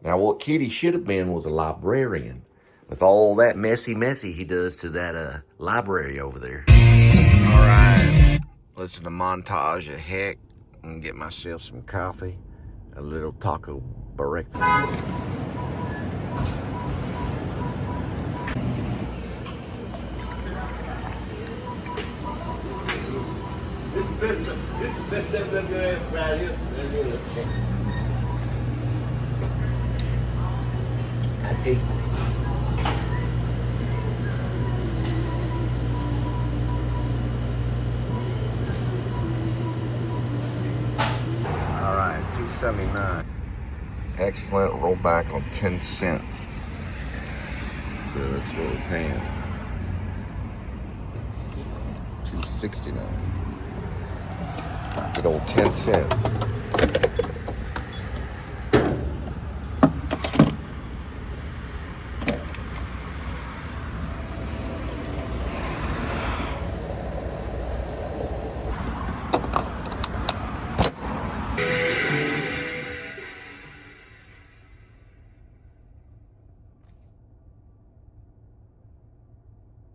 Now, what Kitty should have been was a librarian with all that messy he does to that library over there. All right, listen to montage of heck and get myself some coffee, a little taco breakfast. All right, $2.79. Excellent rollback on 10 cents. So that's what we're paying. $2.69. Good old 10 cents.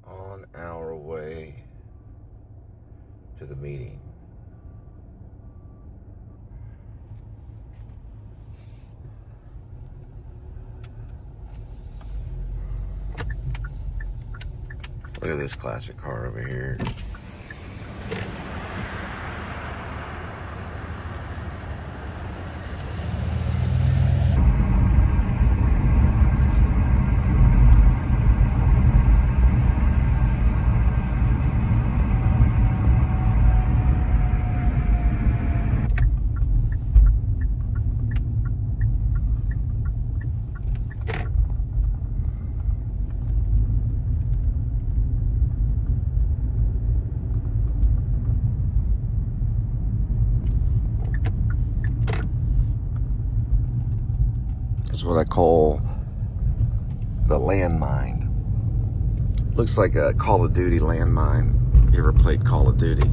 On our way to the meeting. Look at this classic car over here. That's what I call the landmine. Looks like a Call of Duty landmine. You ever played Call of Duty?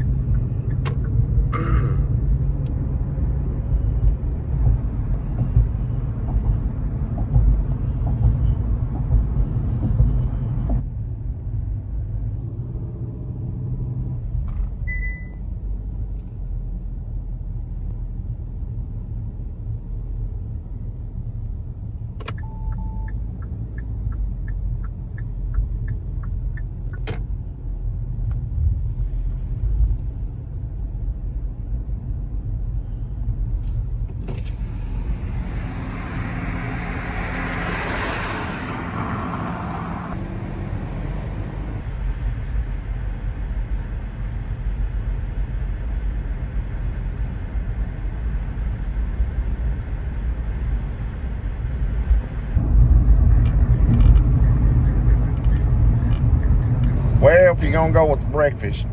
Well, if you're gonna go with the breakfast,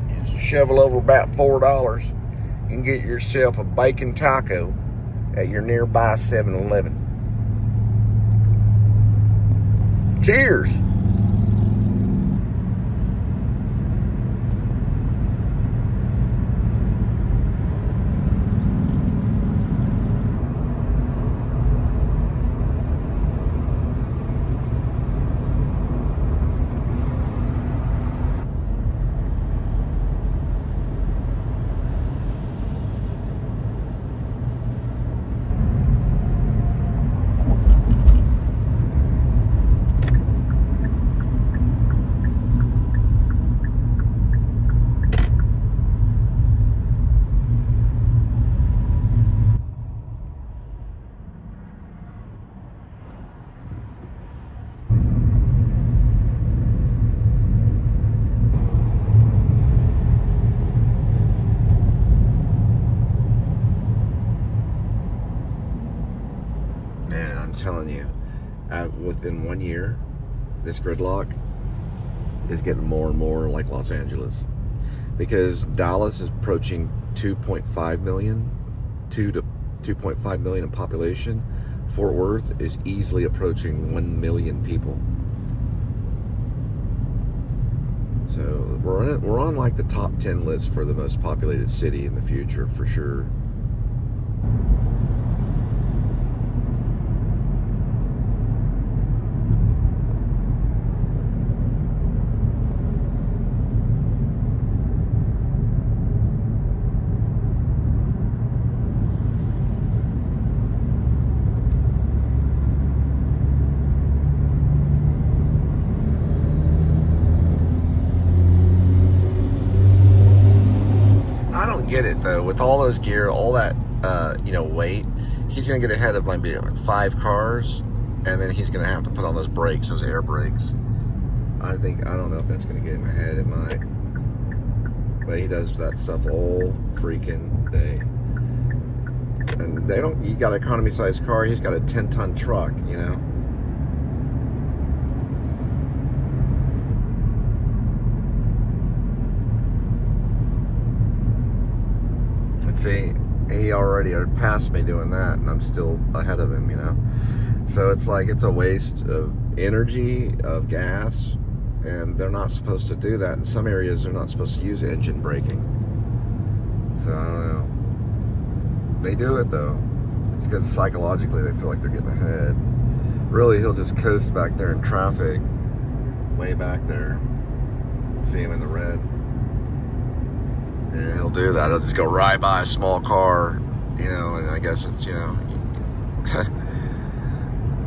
you shovel over about $4 and get yourself a bacon taco at your nearby 7-Eleven. Cheers! Man, I'm telling you, within 1 year, this gridlock is getting more and more like Los Angeles, because Dallas is approaching 2.5 million, 2 to 2.5 million in population. Fort Worth is easily approaching 1 million people. So we're on like the top 10 list for the most populated city in the future, for sure. get it though. With all those gear, all that weight, he's gonna get ahead of maybe like 5 cars, and then he's gonna have to put on those brakes, those air brakes. I don't know if that's gonna get him ahead. It might, but he does that stuff all freaking day. And you got an economy size car, he's got a 10-ton truck, you know. Let's see, he already passed me doing that, and I'm still ahead of him, you know. So it's like, it's a waste of energy, of gas, and they're not supposed to do that. In some areas, they're not supposed to use engine braking. So I don't know. They do it though. It's because psychologically they feel like they're getting ahead. Really, he'll just coast back there in traffic, way back there. See him in the red. And he'll do that. He'll just go right by a small car, you know, and I guess it's, you know,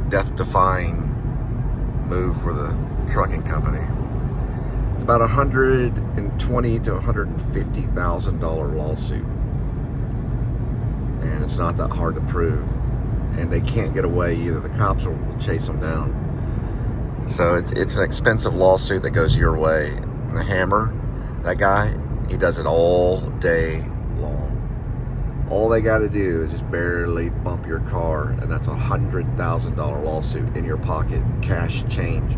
death-defying move for the trucking company. It's about $120,000 to $150,000 lawsuit. And it's not that hard to prove, and they can't get away either. The cops will chase them down. So it's an expensive lawsuit that goes your way. And the Hammer, that guy, he does it all day long. All they got to do is just barely bump your car, and that's a $100,000 lawsuit in your pocket, cash change.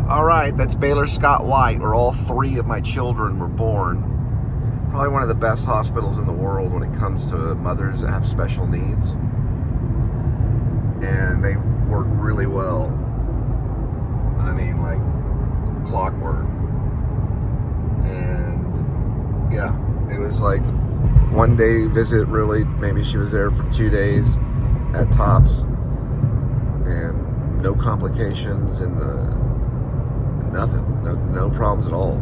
All right, that's Baylor Scott White, where all 3 of my children were born. Probably one of the best hospitals in the world when it comes to mothers that have special needs. And they work really well. I mean, like clockwork. And yeah, it was like one day visit, really. Maybe she was there for 2 days at tops. And no complications in the... Nothing. No problems at all.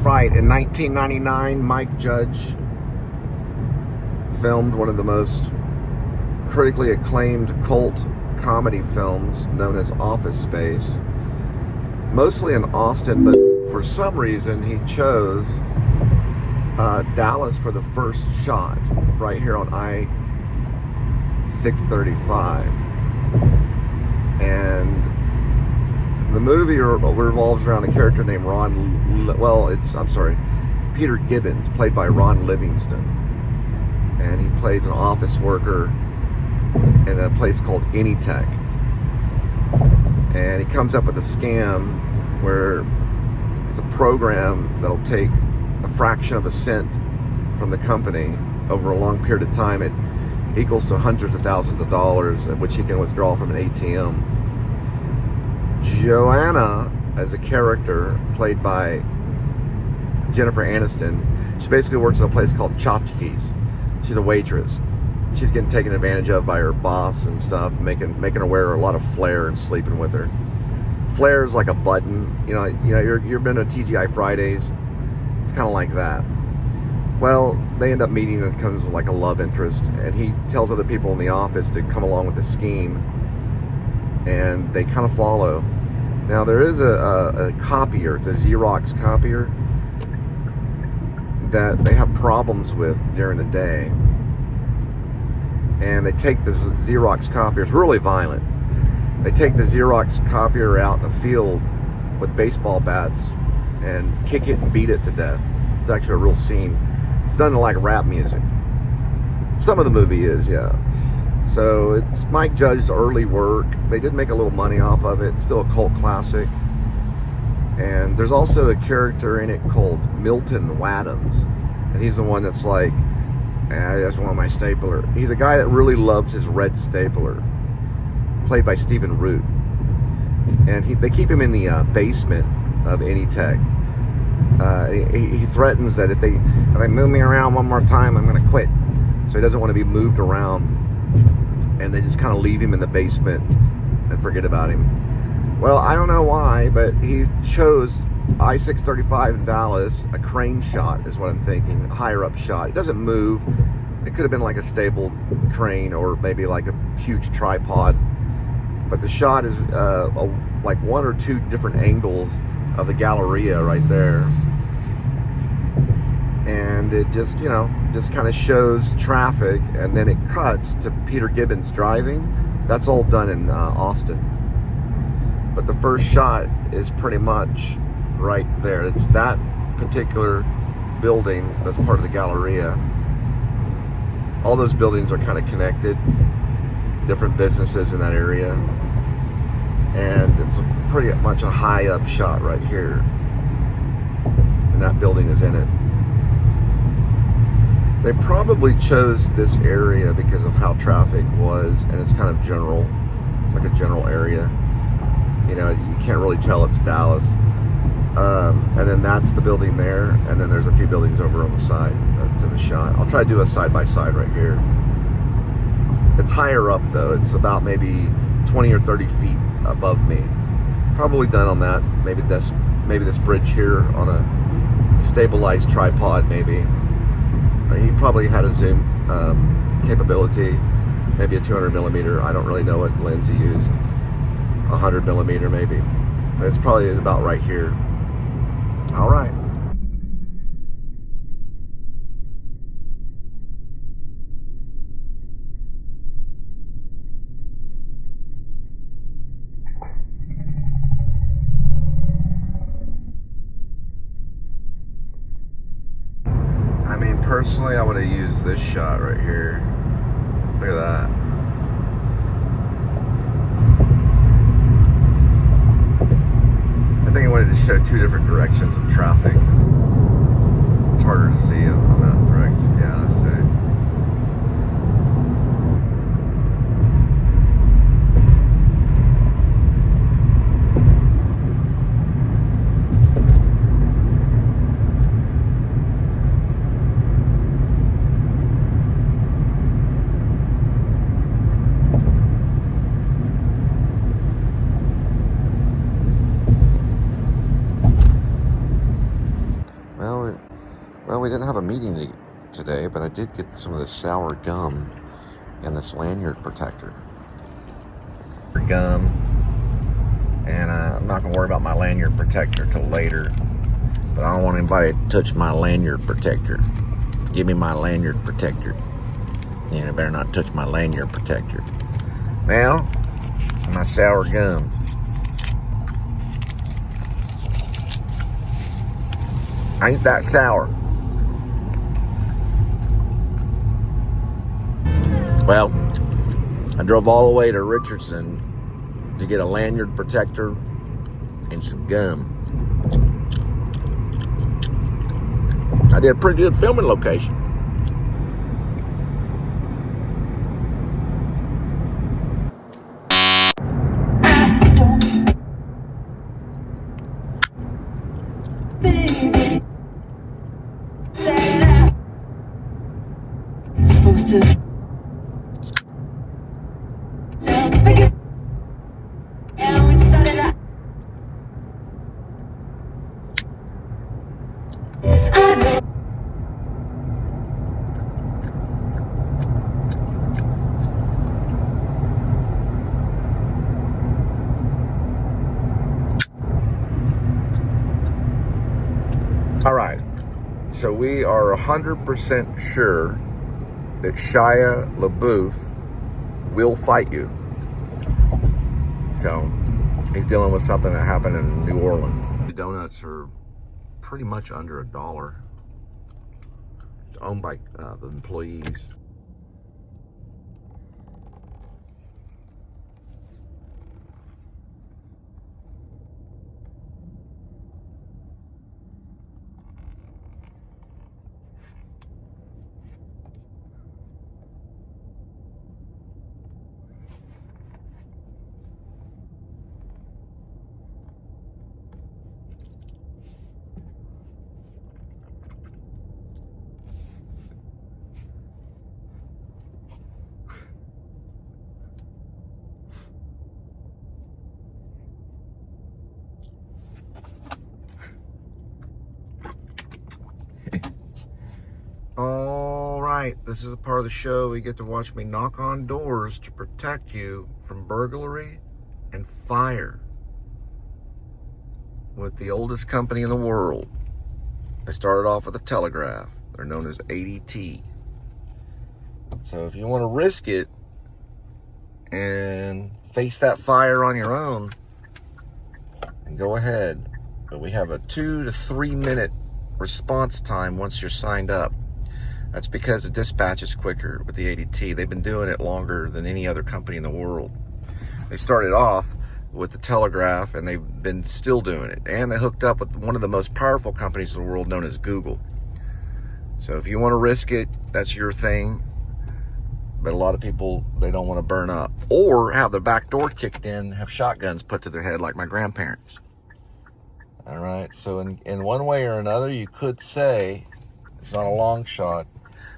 Right, in 1999, Mike Judge filmed one of the most critically acclaimed cult comedy films known as Office Space, mostly in Austin, but for some reason he chose Dallas for the first shot, right here on I-635. And the movie revolves around a character named Peter Gibbons, played by Ron Livingston. And he plays an office worker in a place called Anytech. And he comes up with a scam where it's a program that'll take a fraction of a cent from the company over a long period of time. It equals to hundreds of thousands of dollars, which he can withdraw from an ATM. Joanna, as a character played by Jennifer Aniston, she basically works in a place called Chopsky's. She's a waitress. She's getting taken advantage of by her boss and stuff, making her wear a lot of flair and sleeping with her. Flair is like a button, you've been to TGI Fridays. It's kind of like that. Well, they end up meeting, and it comes with like a love interest, and he tells other people in the office to come along with the scheme, and they kind of follow. Now there is a copier, it's a Xerox copier that they have problems with during the day, and they take this Xerox copier, it's really violent. They take the Xerox copier out in a field with baseball bats and kick it and beat it to death. It's actually a real scene. It's done to like rap music. Some of the movie is, yeah. So it's Mike Judge's early work. They did make a little money off of it. It's still a cult classic. And there's also a character in it called Milton Waddams. And he's the one that's like, I just want my stapler. He's a guy that really loves his red stapler, played by Stephen Root. And they keep him in the basement of Anytech. He threatens that if they move me around one more time, I'm going to quit. So he doesn't want to be moved around. And they just kind of leave him in the basement and forget about him. Well, I don't know why, but he chose I-635 in Dallas, a crane shot is what I'm thinking, a higher up shot. It doesn't move. It could have been like a stable crane or maybe like a huge tripod. But the shot is like one or two different angles of the Galleria right there. And it just, you know, just kind of shows traffic, and then it cuts to Peter Gibbons driving. That's all done in Austin. But the first shot is pretty much right there. It's that particular building that's part of the Galleria. All those buildings are kind of connected, different businesses in that area. And it's pretty much a high up shot right here. And that building is in it. They probably chose this area because of how traffic was, and it's kind of general. It's like a general area. You know, you can't really tell it's Dallas. And then that's the building there, and then there's a few buildings over on the side that's in the shot. I'll try to do a side-by-side right here. It's higher up, though. It's about maybe 20 or 30 feet above me. Probably done on that. Maybe this bridge here on a stabilized tripod, maybe. He probably had a zoom capability, maybe a 200 millimeter. I don't really know what lens he used. 100 millimeter maybe. It's probably about right here. All right. I mean, personally, I would have used this shot right here. Look at that. I think I wanted to show two different directions of traffic. It's harder to see on that direction. Yeah, let's see. Well, we didn't have a meeting today, but I did get some of this sour gum and this lanyard protector. Gum, and I'm not going to worry about my lanyard protector till later, but I don't want anybody to touch my lanyard protector. Give me my lanyard protector. You know, better not touch my lanyard protector. Now, my sour gum. Ain't that sour? Well, I drove all the way to Richardson to get a lanyard protector and some gum. I did a pretty good filming location. All right, so we are 100% sure that Shia LaBeouf will fight you. So he's dealing with something that happened in New Orleans. The donuts are pretty much under $1. It's owned by the employees. All right, this is a part of the show we get to watch me knock on doors to protect you from burglary and fire with the oldest company in the world. They started off with a telegraph. They're known as ADT. So if you want to risk it and face that fire on your own, and go ahead. But we have a 2 to 3 minute response time once you're signed up. That's because the dispatch is quicker with the ADT. They've been doing it longer than any other company in the world. They started off with the telegraph, and they've been still doing it. And they hooked up with one of the most powerful companies in the world, known as Google. So if you want to risk it, that's your thing. But a lot of people, they don't want to burn up or have their back door kicked in, have shotguns put to their head like my grandparents. All right, so in one way or another, you could say, it's not a long shot,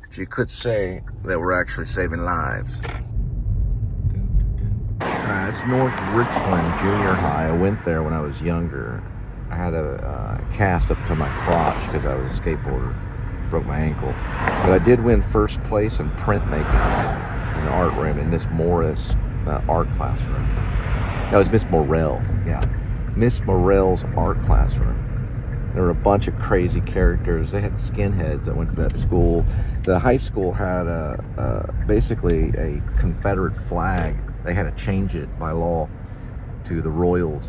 but you could say that we're actually saving lives. It's North Richland Junior High. I went there when I was younger. I had a cast up to my crotch because I was a skateboarder. Broke my ankle. But I did win first place in printmaking in the art room in Miss Morris art classroom. No, it was Miss Morrell. Yeah, Miss Morrell's art classroom. There were a bunch of crazy characters. They had skinheads that went to that school. The high school had basically a Confederate flag. They had to change it by law to the Royals,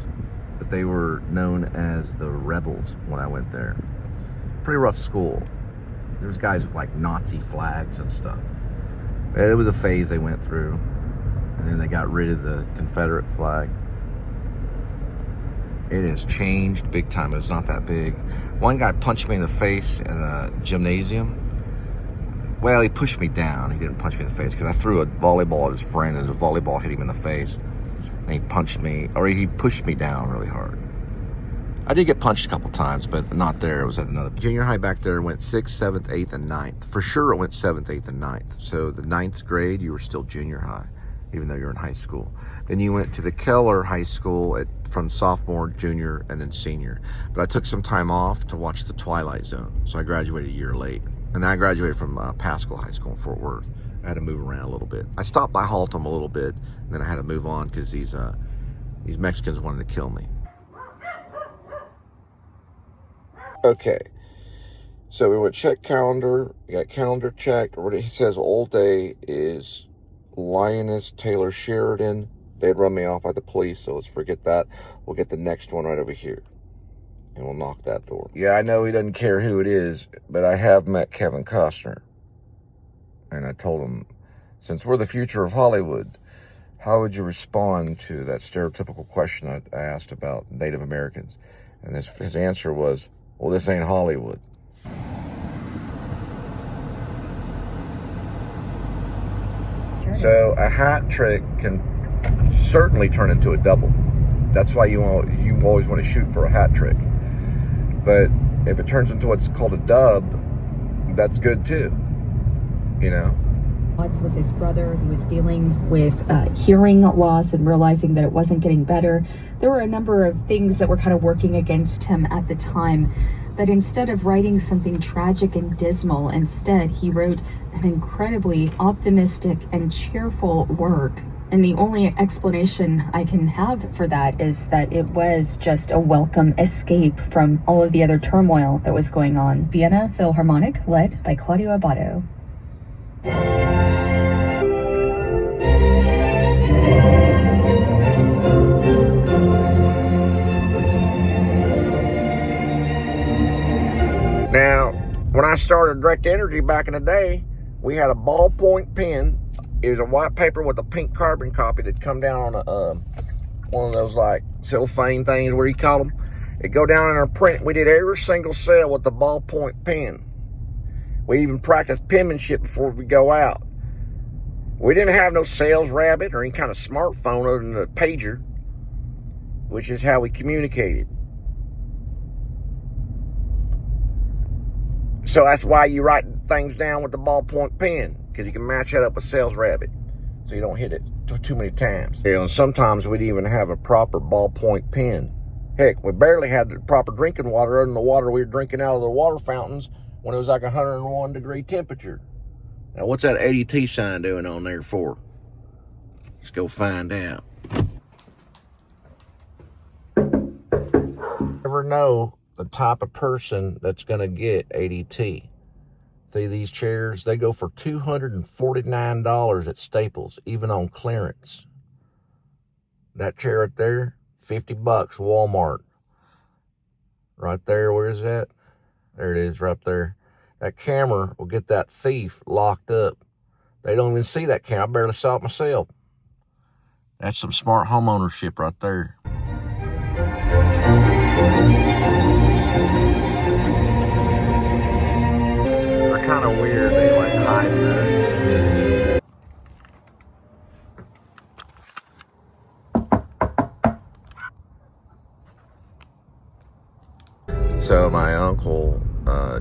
but they were known as the Rebels when I went there. Pretty rough school. There was guys with like Nazi flags and stuff. It was a phase they went through, and then they got rid of the Confederate flag. It has changed big time. It's not that big. One guy punched me in the face in a gymnasium. Well, he pushed me down. He didn't punch me in the face because I threw a volleyball at his friend, and the volleyball hit him in the face. And he punched me, or he pushed me down really hard. I did get punched a couple times, but not there. It was at another. Junior high back there went 6th, 7th, 8th, and 9th. For sure it went 7th, 8th, and 9th. So the 9th grade, you were still junior high, even though you were in high school. Then you went to the Keller High School from sophomore, junior, and then senior. But I took some time off to watch The Twilight Zone, so I graduated a year late. And then I graduated from Pascal High School in Fort Worth. I had to move around a little bit. I stopped by Haltom a little bit, and then I had to move on because these Mexicans wanted to kill me. Okay, so we went check calendar. We got calendar checked. He says old day is Lioness Taylor Sheridan. They'd run me off by the police, so let's forget that. We'll get the next one right over here, and we'll knock that door. Yeah, I know he doesn't care who it is, but I have met Kevin Costner. And I told him, since we're the future of Hollywood, how would you respond to that stereotypical question I asked about Native Americans? And his answer was, well, this ain't Hollywood. So a hat trick can certainly turn into a double. That's why you always want to shoot for a hat trick. But if it turns into what's called a dub, that's good too, you know. With his brother, he was dealing with hearing loss and realizing that it wasn't getting better. There were a number of things that were kind of working against him at the time. But instead of writing something tragic and dismal, instead he wrote an incredibly optimistic and cheerful work. And the only explanation I can have for that is that it was just a welcome escape from all of the other turmoil that was going on. Vienna Philharmonic, led by Claudio Abbado. Now, when I started Direct Energy back in the day, we had a ballpoint pen. It was a white paper with a pink carbon copy that'd come down on one of those like cellophane things, where you call them. It'd go down in our print. We did every single cell with the ballpoint pen. We even practiced penmanship before we go out. We didn't have no Sales Rabbit or any kind of smartphone other than a pager, which is how we communicated. So that's why you write things down with the ballpoint pen, because you can match that up with Sales Rabbit, so you don't hit it too many times. You know, and sometimes we'd even have a proper ballpoint pen. Heck, we barely had the proper drinking water other than the water we were drinking out of the water fountains when it was like 101 degree temperature. Now, what's that ADT sign doing on there for? Let's go find out. Never know the type of person that's going to get ADT. See these chairs? They go for $249 at Staples, even on clearance. That chair right there, $50, Walmart. Right there, where is that? There it is, right there. That camera will get that thief locked up. They don't even see that camera. I barely saw it myself. That's some smart home ownership right there. They're kind of weird. They like hide that. So my uncle,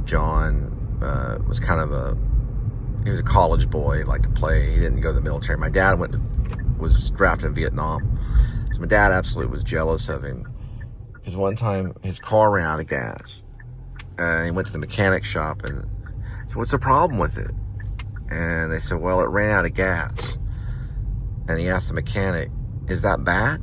John, was kind of he was a college boy, liked to play. He didn't go to the military. My dad was drafted in Vietnam. So my dad absolutely was jealous of him. Because one time his car ran out of gas. And he went to the mechanic shop and said, "What's the problem with it?" And they said, "Well, it ran out of gas." And he asked the mechanic, "Is that bad?"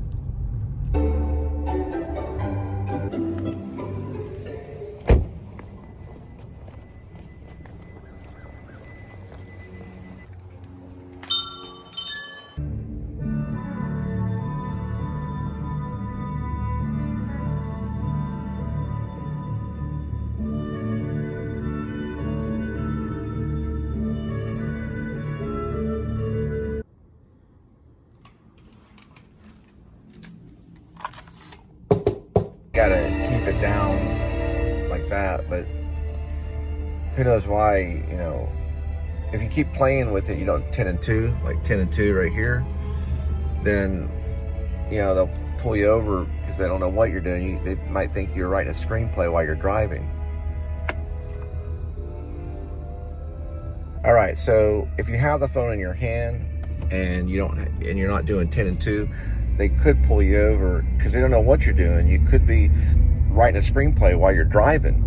Gotta keep it down like that, but who knows why, you know, if you keep playing with it, you know, 10 and 2, like 10 and 2 right here, then, you know, they'll pull you over because they don't know what you're doing. They might think you're writing a screenplay while you're driving. All right, so if you have the phone in your hand and you're not doing 10 and 2, they could pull you over because they don't know what you're doing. You could be writing a screenplay while you're driving.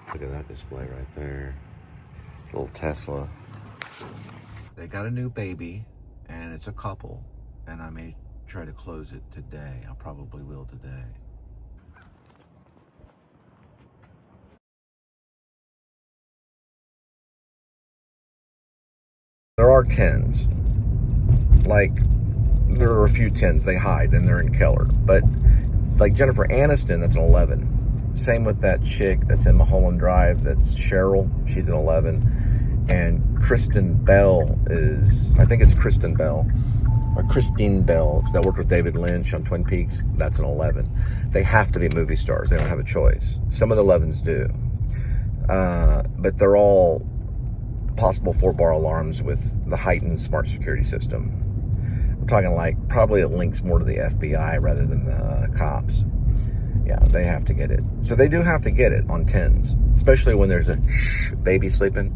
Look at that display right there. It's a little Tesla. They got a new baby, and it's a couple, and I may try to close it today. I probably will today. There are 10s. Like, there are a few 10s they hide, and they're in Keller. But, like Jennifer Aniston, that's an 11. Same with that chick that's in Mulholland Drive, that's Cheryl. She's an 11. And Kristen Bell I think it's Kristen Bell, or Christine Bell, that worked with David Lynch on Twin Peaks. That's an 11. They have to be movie stars. They don't have a choice. Some of the 11s do. But they're all possible 4-bar alarms with the heightened smart security system. We're talking like probably it links more to the FBI rather than the cops. Yeah, they have to get it. So they do have to get it on 10s, especially when there's a baby sleeping.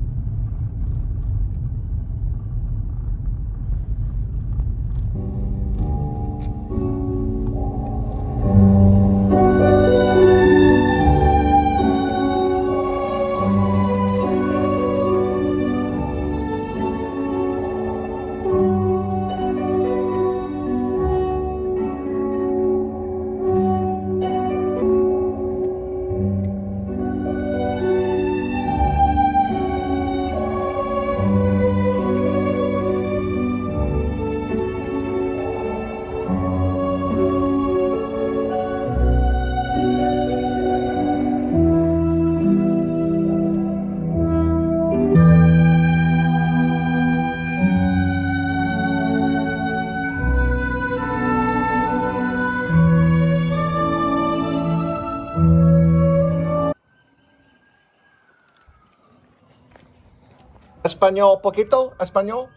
Español, poquito, español.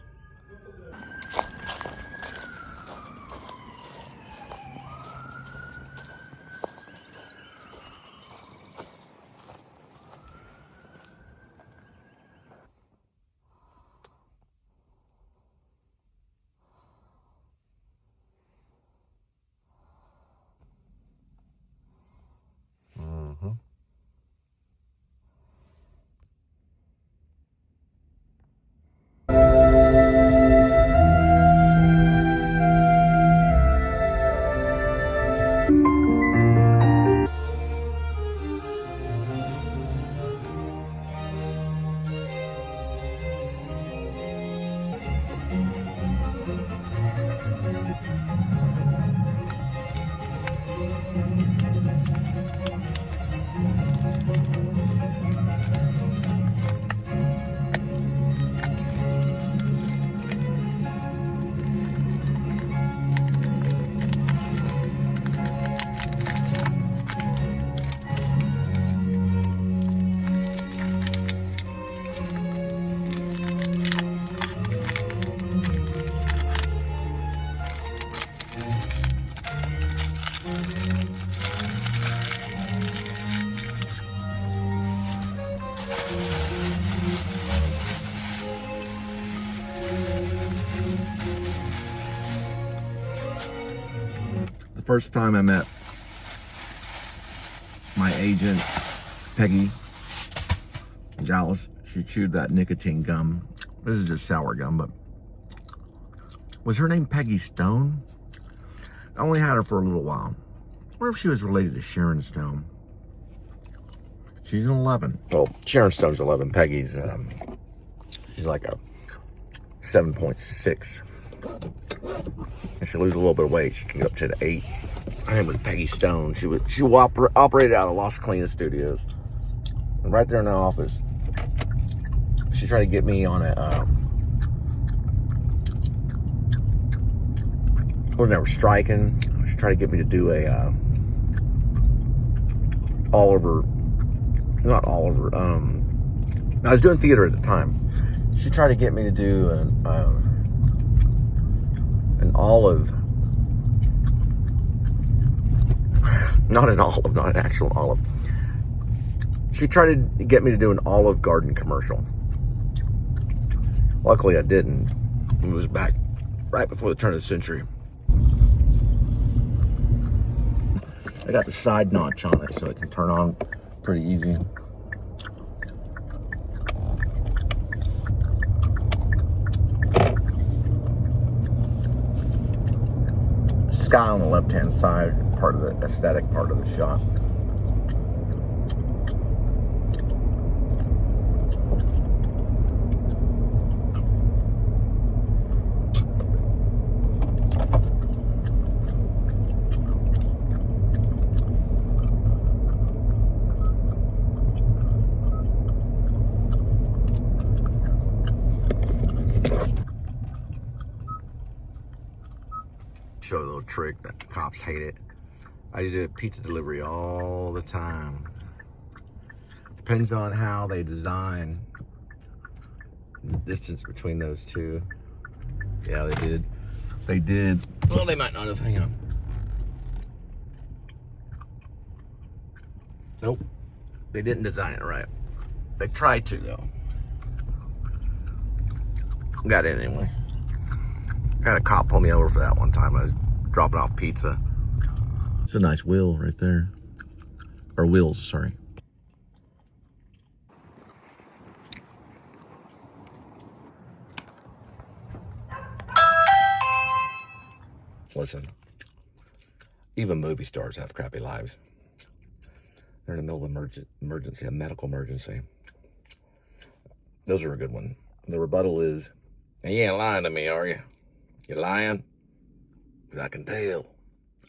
first time I met my agent, Peggy in Dallas, she chewed that nicotine gum. This is just sour gum, but was her name Peggy Stone? I only had her for a little while. I wonder if she was related to Sharon Stone. She's an 11. Well, Sharon Stone's 11. Peggy's, she's like a 7.6. If she loses a little bit of weight, she can get up to the 8. Her name was Peggy Stone. She operated out of Los Colinas Studios. And right there in the office, she tried to get me on a, when they were striking, she tried to get me to do a, not Oliver, I was doing theater at the time. She tried to get me to do an olive, not an olive, not an actual olive. She tried to get me to do an Olive Garden commercial. Luckily I didn't. It was back right before the turn of the century. I got the side notch on it so it can turn on pretty easy. Sky on the left-hand side, part of the aesthetic part of the shot. Show a little trick that the cops hate it. I do pizza delivery all the time. Depends on how they design the distance between those two. Yeah, they did. They did. Well, they might not have. Hang on. Nope. They didn't design it right. They tried to, though. Got it anyway. I had a cop pull me over for that one time. I was dropping off pizza. It's a nice wheel right there. Or wheels, sorry. Listen, even movie stars have crappy lives. They're in the middle of emergency, a medical emergency. Those are a good one. The rebuttal is, "Hey, you ain't lying to me, are you? You lying? Because I can tell.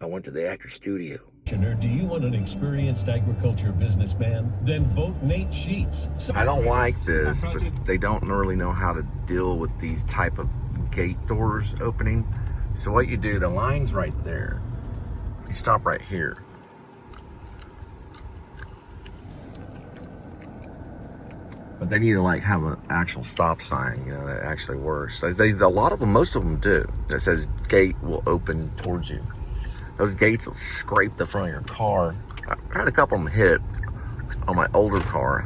I went to the actor's studio." Do you want an experienced agriculture businessman? Then vote Nate Sheets. I don't like this, but they don't really know how to deal with these type of gate doors opening. So what you do, the line's right there. You stop right here. But they need to like have an actual stop sign, you know, that actually works. A lot of them, most of them do. That says gate will open towards you. Those gates will scrape the front of your car. I had a couple of them hit on my older car.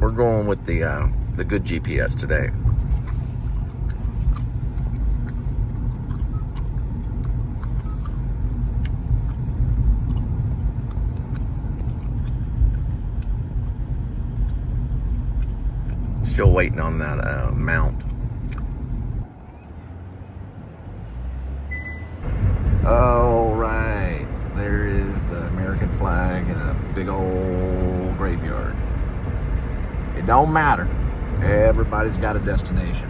We're going with the good GPS today. Still waiting on that mount. All right, there is the American flag in a big old graveyard. It don't matter. Everybody's got a destination.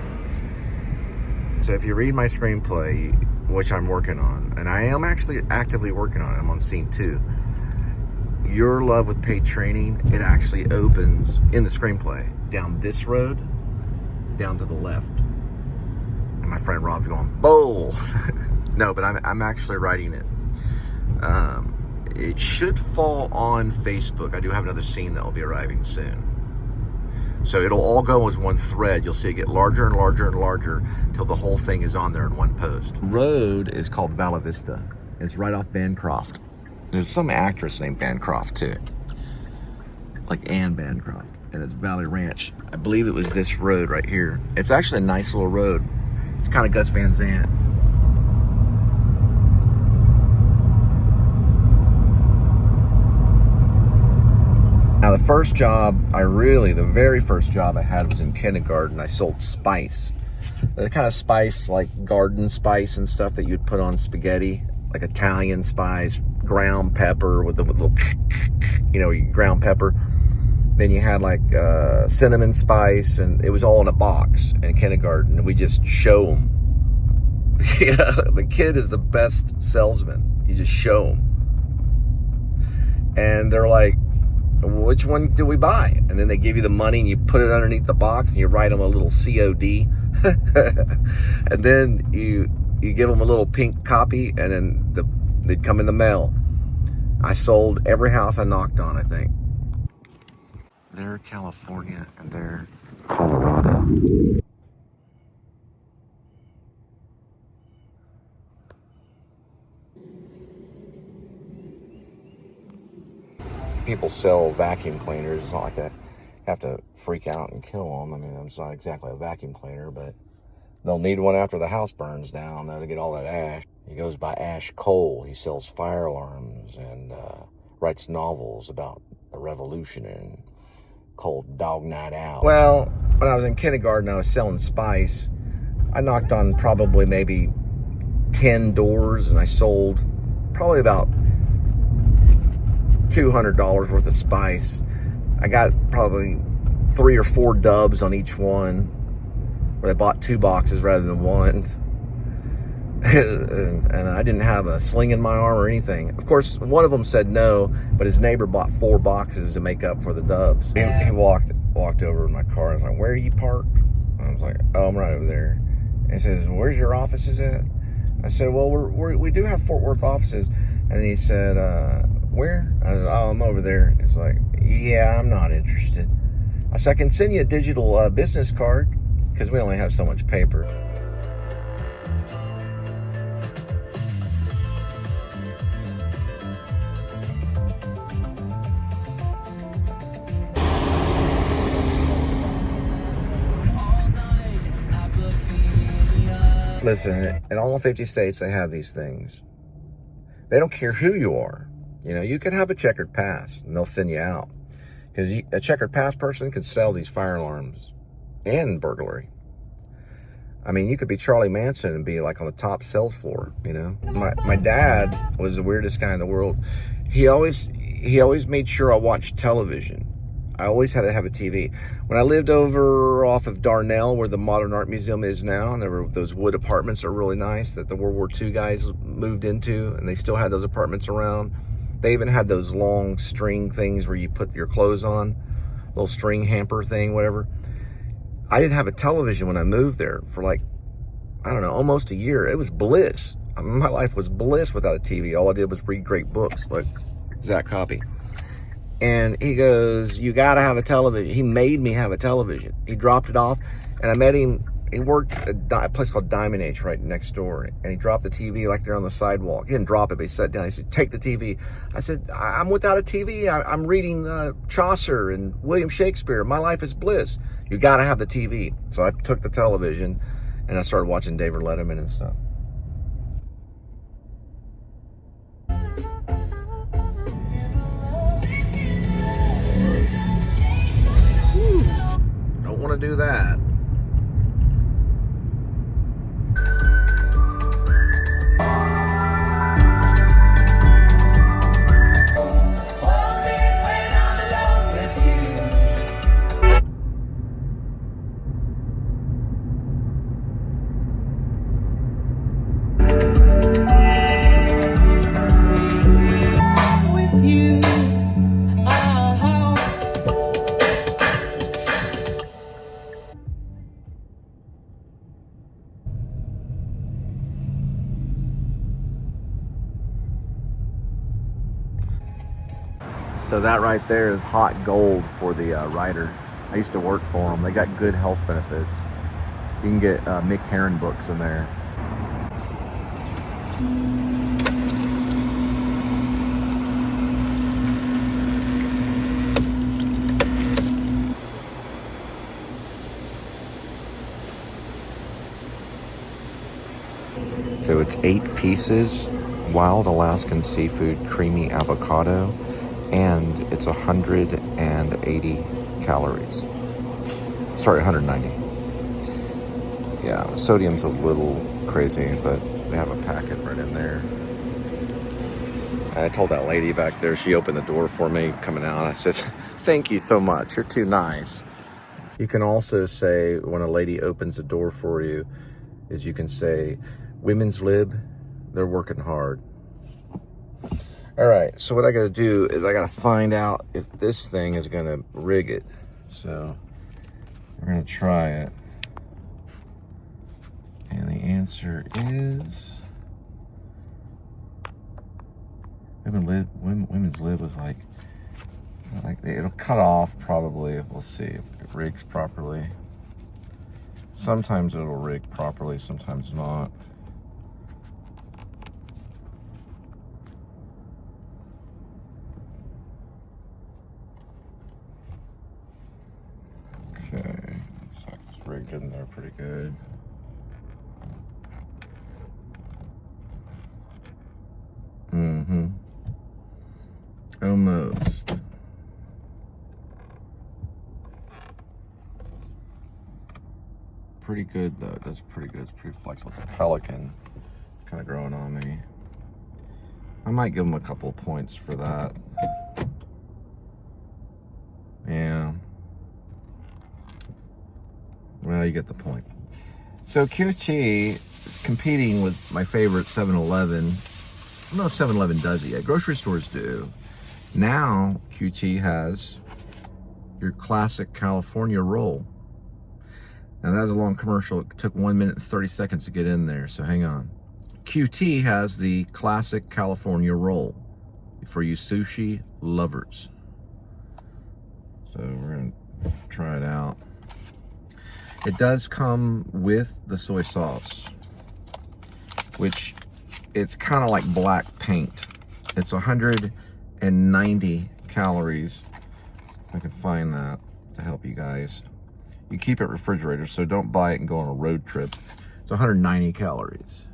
So if you read my screenplay, which I'm working on, and I am actually actively working on it, I'm on scene 2. Your Love with Paid Training, it actually opens in the screenplay down this road, down to the left. And my friend Rob's going, bull. No, but I'm actually writing it. It should fall on Facebook. I do have another scene that will be arriving soon. So it'll all go as one thread. You'll see it get larger and larger and larger till the whole thing is on there in one post. The road is called Vala Vista. It's right off Bancroft. There's some actress named Bancroft too. Like Anne Bancroft. And it's Valley Ranch. I believe it was this road right here. It's actually a nice little road. It's kind of Gus Van Sant. the first job, the very first job I had was in kindergarten. I sold spice. The kind of spice, like garden spice and stuff that you'd put on spaghetti, like Italian spice, ground pepper with the little, ground pepper. Then you had like cinnamon spice, and it was all in a box in kindergarten. And we just show them. The kid is the best salesman. You just show them. And they're like, which one do we buy? And then they give you the money, and you put it underneath the box, and you write them a little COD. And then you give them a little pink copy, and then they'd come in the mail. I sold every house I knocked on, I think. They're California, and they're Colorado. People sell vacuum cleaners. It's not like I have to freak out and kill them. I mean, it's not exactly a vacuum cleaner, but they'll need one after the house burns down, though, to get all that ash. He goes by Ash Cole. He sells fire alarms and writes novels about the revolution and called Dog Night Out. Well, when I was in kindergarten, I was selling spice. I knocked on probably maybe 10 doors, and I sold probably about $200 worth of spice. I got probably 3 or 4 dubs on each one, where they bought 2 boxes rather than one. And I didn't have a sling in my arm or anything. Of course, one of them said no, but his neighbor bought 4 boxes to make up for the dubs. He walked over to my car. I was like, "Where are you parked?" And I was like, "Oh, I'm right over there." And he says, "Where's your offices at?" I said, "Well, we do have Fort Worth offices." And he said, "Where?" I said, "Oh, I'm over there." It's like, "Yeah, I'm not interested." I said, "I can send you a digital business card, because we only have so much paper." Listen, in all 50 states, they have these things. They don't care who you are. You can have a checkered pass, and they'll send you out. Because a checkered pass person could sell these fire alarms and burglary. I mean, you could be Charlie Manson and be like on the top sales floor, My dad was the weirdest guy in the world. He always made sure I watched television. I always had to have a TV. When I lived over off of Darnell, where the Modern Art Museum is now, and there were those wood apartments are really nice that the World War II guys moved into, and they still had those apartments around. They even had those long string things where you put your clothes on, little string hamper thing, whatever. I didn't have a television when I moved there for almost a year. It was bliss. My life was bliss without a TV. All I did was read great books like Zach Copy. And he goes, "You got to have a television." He made me have a television. He dropped it off, and I met him. He worked at a place called Diamond Age right next door, and he dropped the TV like there on the sidewalk. He didn't drop it, but he sat down. He said, "Take the TV." I said, "I'm without a TV. I'm reading Chaucer and William Shakespeare. My life is bliss." "You got to have the TV." So I took the television, and I started watching David Letterman and stuff. Don't want to do that. So that right there is hot gold for the writer. I used to work for them. They got good health benefits. You can get Mick Herron books in there. So it's 8 pieces, wild Alaskan seafood, creamy avocado, and it's 180 calories. Sorry, 190. Yeah, sodium's a little crazy, but they have a packet right in there. I told that lady back there, she opened the door for me coming out. I said, thank you so much. You're too nice. You can also say, when a lady opens the door for you, is you can say, women's lib, they're working hard. All right, so what I gotta do is I gotta find out if this thing is gonna rig it. So we're gonna try it. And the answer is, women's lib was like it'll cut off probably. We'll see if it rigs properly. Sometimes it'll rig properly, sometimes not. Okay, looks like it's rigged in there pretty good. Almost. Pretty good though. That's pretty good. It's pretty flexible. It's a pelican kind of growing on me. I might give them a couple of points for that. Yeah. Well, you get the point. So QT competing with my favorite 7-Eleven. I don't know if 7-Eleven does it yet. Grocery stores do. Now QT has your classic California roll. Now that was a long commercial. It took 1 minute and 30 seconds to get in there, so hang on. QT has the classic California roll for you sushi lovers. So we're gonna try it out. It does come with the soy sauce, which it's kind of like black paint. It's 190 calories. If I can find that to help you guys. You keep it refrigerated, so don't buy it and go on a road trip. It's 190 calories.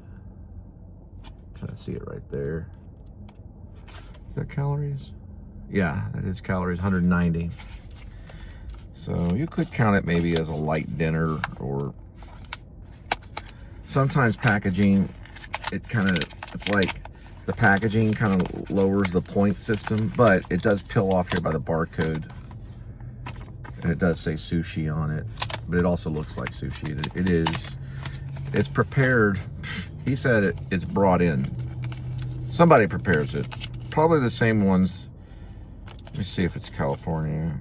Can I see it right there? Is that calories? Yeah, that is calories, 190. So you could count it maybe as a light dinner, or sometimes packaging, it's like the packaging kind of lowers the point system, but it does peel off here by the barcode. And it does say sushi on it, but it also looks like sushi. It's prepared. He said it's brought in. Somebody prepares it. Probably the same ones. Let me see if it's California.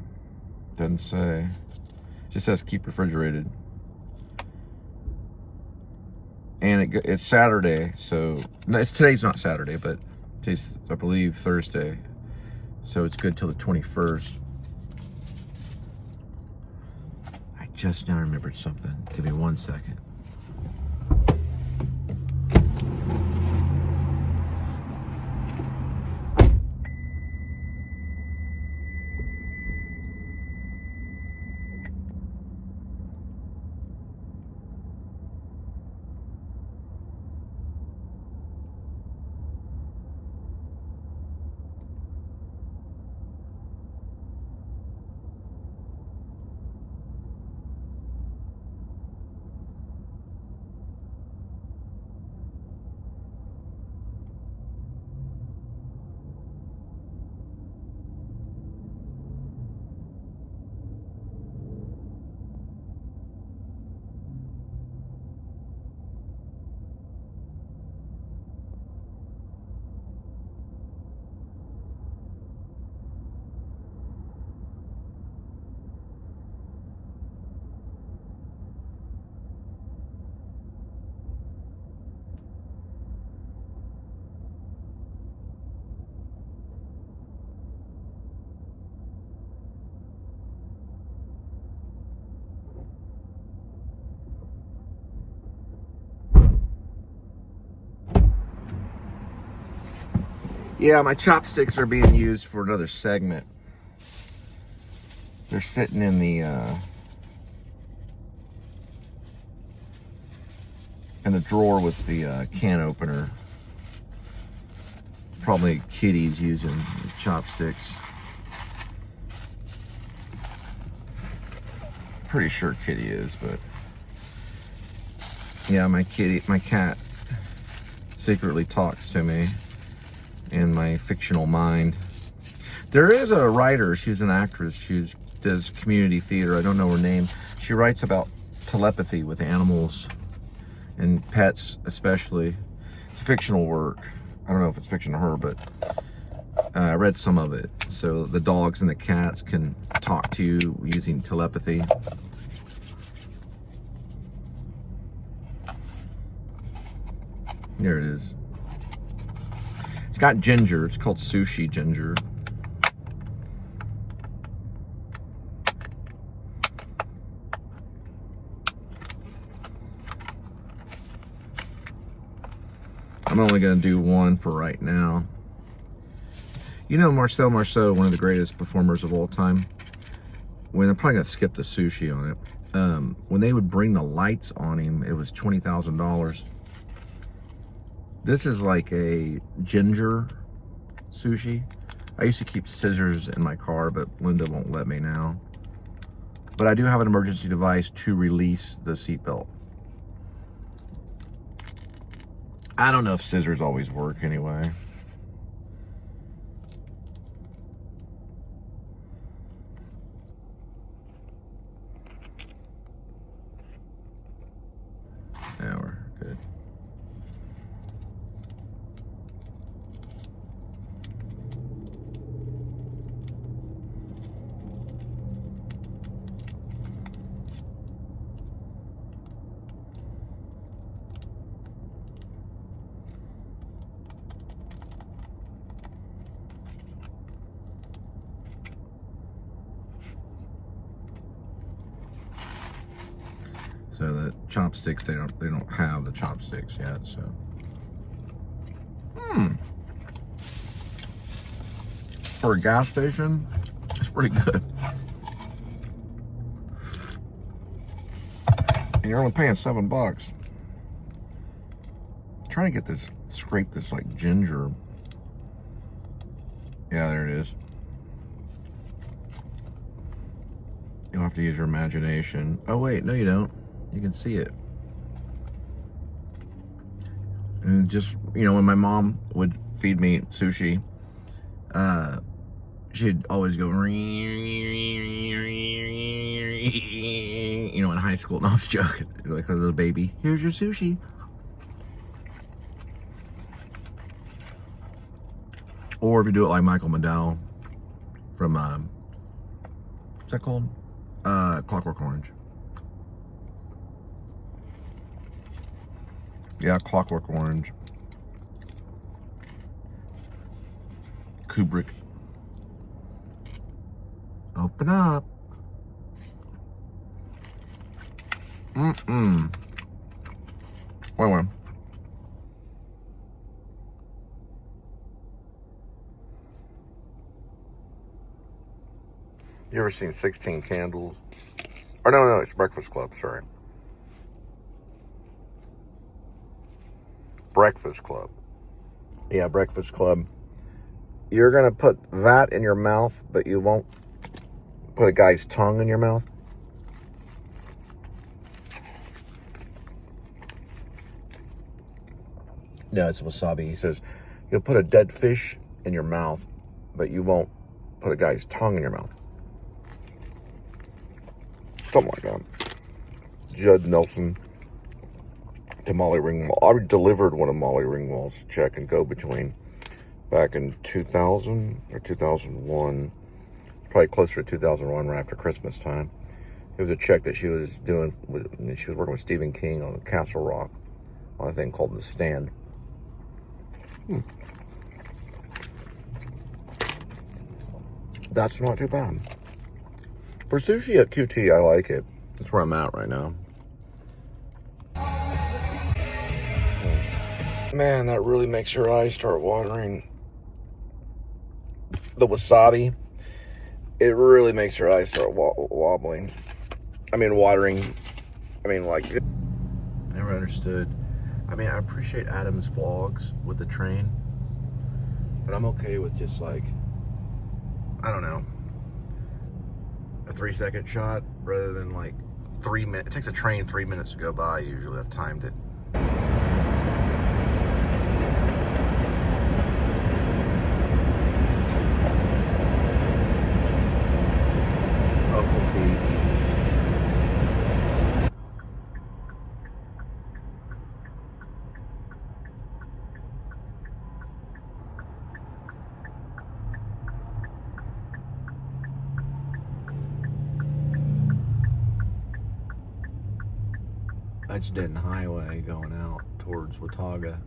Doesn't say. Just says keep refrigerated. And it's Saturday, so no, today's not Saturday, but today's, I believe, Thursday. So it's good till the 21st. I just now remembered something. Give me 1 second. Yeah, my chopsticks are being used for another segment. They're sitting in the drawer with the can opener. Probably Kitty's using chopsticks. Pretty sure Kitty is, but yeah, my cat secretly talks to me in my fictional mind. There is a writer, she's an actress, she does community theater, I don't know her name. She writes about telepathy with animals and pets especially. It's a fictional work. I don't know if it's fiction to her, but I read some of it. So the dogs and the cats can talk to you using telepathy. There it is. It's got ginger. It's called sushi ginger. I'm only going to do one for right now. You know Marcel Marceau, one of the greatest performers of all time. When I'm probably going to skip the sushi on it. When they would bring the lights on him, it was $20,000. This is like a ginger sushi. I used to keep scissors in my car, but Linda won't let me now. But I do have an emergency device to release the seatbelt. I don't know if scissors always work anyway. Yeah, we're good. So the chopsticks, they don't have the chopsticks yet, so. For a gas station, it's pretty good. And you're only paying $7. I'm trying to get this, scrape this like ginger. Yeah, there it is. You'll have to use your imagination. Oh wait, no you don't. You can see it. And just, you know, when my mom would feed me sushi, she'd always go, you know, in high school. No, I was joking. Like, as a baby, here's your sushi. Or if you do it like Michael McDowell from, what's that called? Clockwork Orange. Yeah, Clockwork Orange. Kubrick. Open up. Wait. You ever seen 16 Candles? Or no, it's Breakfast Club, sorry. Breakfast Club. Yeah, Breakfast Club. You're gonna put that in your mouth, but you won't put a guy's tongue in your mouth. No, it's wasabi. He says you'll put a dead fish in your mouth, but you won't put a guy's tongue in your mouth. Something like that. Judd Nelson to Molly Ringwald. I delivered one of Molly Ringwald's check and go between back in 2000 or 2001, probably closer to 2001, right after Christmas time. It was a check that she was doing she was working with Stephen King on Castle Rock on a thing called The Stand. That's not too bad. For sushi at QT, I like it. That's where I'm at right now. Man, that really makes your eyes start watering. The wasabi, it really makes your eyes start wobbling. I mean, watering. I mean, like, I never understood. I mean, I appreciate Adam's vlogs with the train, but I'm okay with just like I don't know, a 3-second shot rather than like 3 minutes. It takes a train 3 minutes to go by. Usually I've timed it. Uncle Pete. That's Denton Highway going out towards Watauga.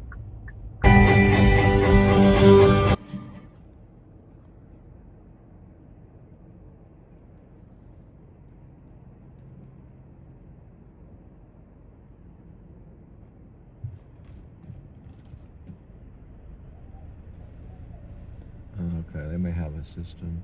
Okay, they may have a system.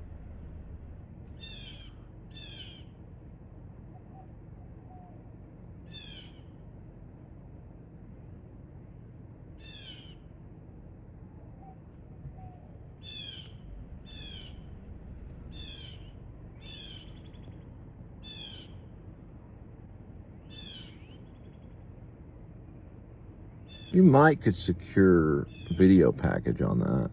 You might could secure video package on that.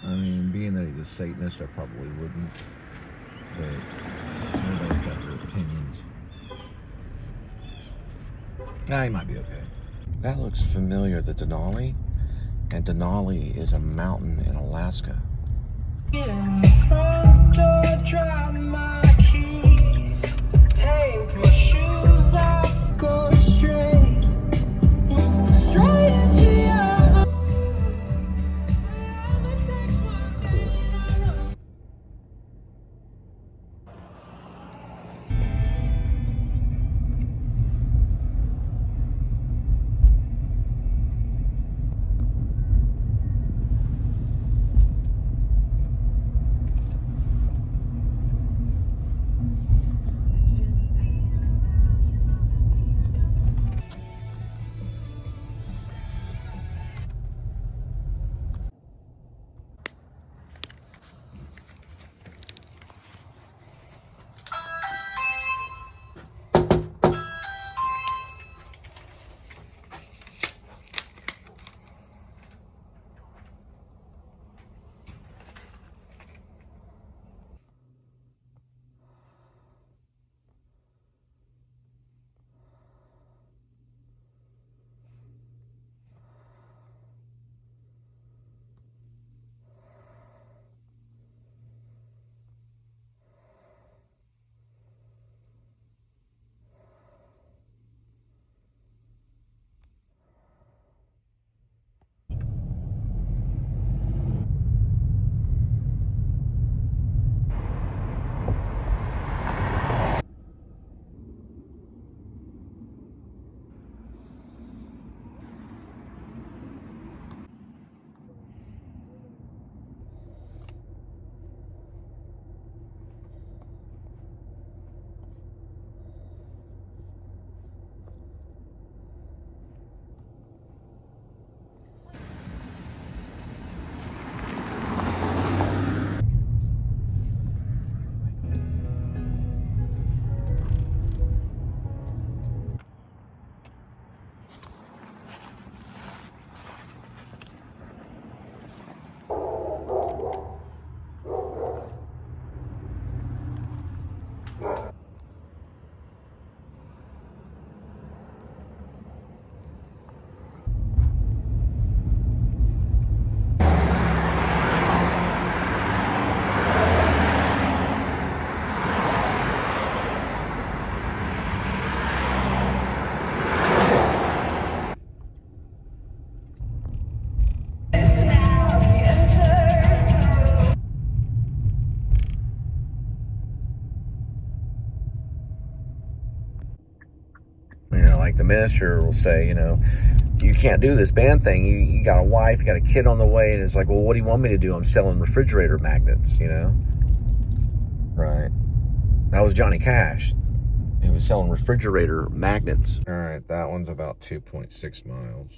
I mean, being that he's a Satanist, I probably wouldn't. But everybody's got their opinions. Nah, he might be okay. That looks familiar, the Denali. And Denali is a mountain in Alaska. In the front door, drop my keys, take my shoes off, go straight to your. Like the minister will say, you can't do this band thing. You got a wife, you got a kid on the way, and it's like, well, what do you want me to do? I'm selling refrigerator magnets, Right. That was Johnny Cash. He was selling refrigerator magnets. All right, that one's about 2.6 miles.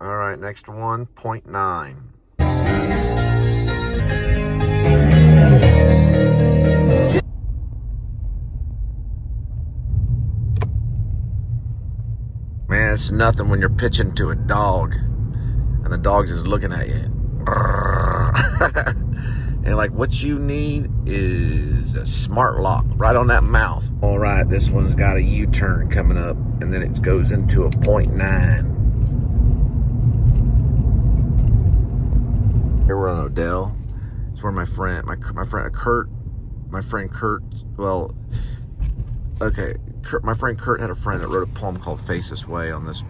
All right, next one, 0.9. Man, it's nothing when you're pitching to a dog and the dog's just looking at you. And like, what you need is a smart lock right on that mouth. All right, this one's got a U-turn coming up, and then it goes into a 0.9. Here we're on Odell. It's where my friend Kurt, well, okay, my friend Kurt had a friend that wrote a poem called Face This Way on this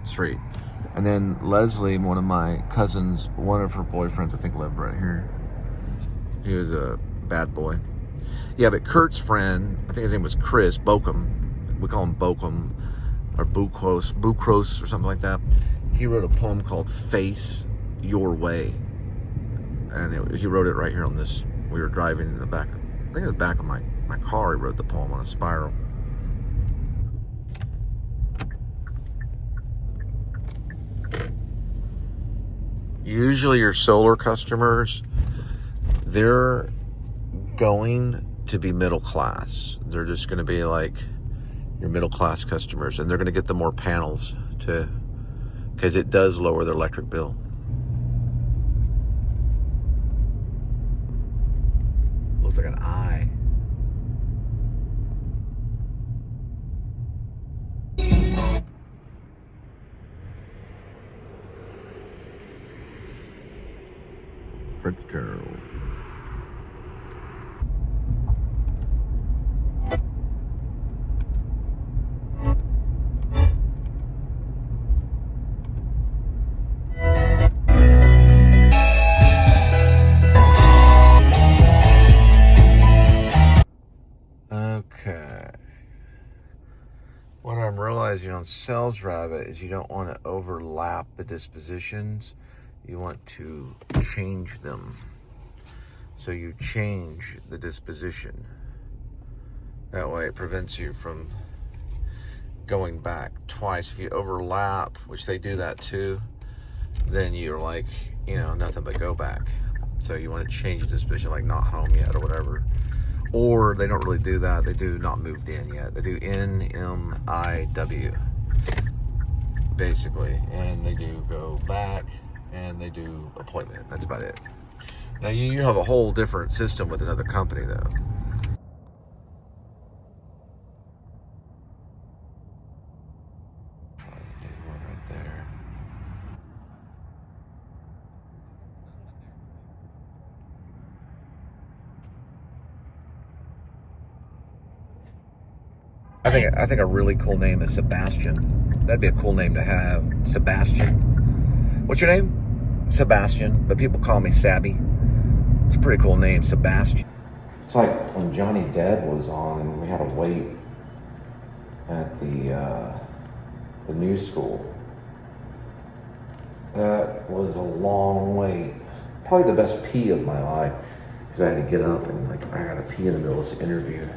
street. And then Leslie, one of my cousins, one of her boyfriends, I think, lived right here. He was a bad boy. Yeah, but Kurt's friend, I think his name was Chris Bokum. We call him Bokum or Bucros or something like that. He wrote a poem called Face Your Way. And he wrote it right here on this. We were driving in the back, I think in the back of my car. He wrote the poem on a spiral. Usually your solar customers, they're going to be middle class. They're just going to be like your middle class customers, and they're going to get the more panels because it does lower their electric bill. Looks like an eye. Fitzgerald. Okay. What I'm realizing on Sales Rabbit is you don't want to overlap the dispositions. You want to change them. So you change the disposition. That way it prevents you from going back twice. If you overlap, which they do that too, then you're like, nothing but go back. So you want to change the disposition, like not home yet or whatever. Or they don't really do that. They do not moved in yet. They do NMIW, basically. And they do go back, and they do appointment. That's about it. Now you have a whole different system with another company though. Try the new one right there. I think a really cool name is Sebastian. That'd be a cool name to have. Sebastian. What's your name? Sebastian, but people call me Sabby. It's a pretty cool name, Sebastian. It's like when Johnny Depp was on and we had to wait at the new school. That was a long wait. Probably the best pee of my life, because I had to get up and I got to pee in the middle of this interview.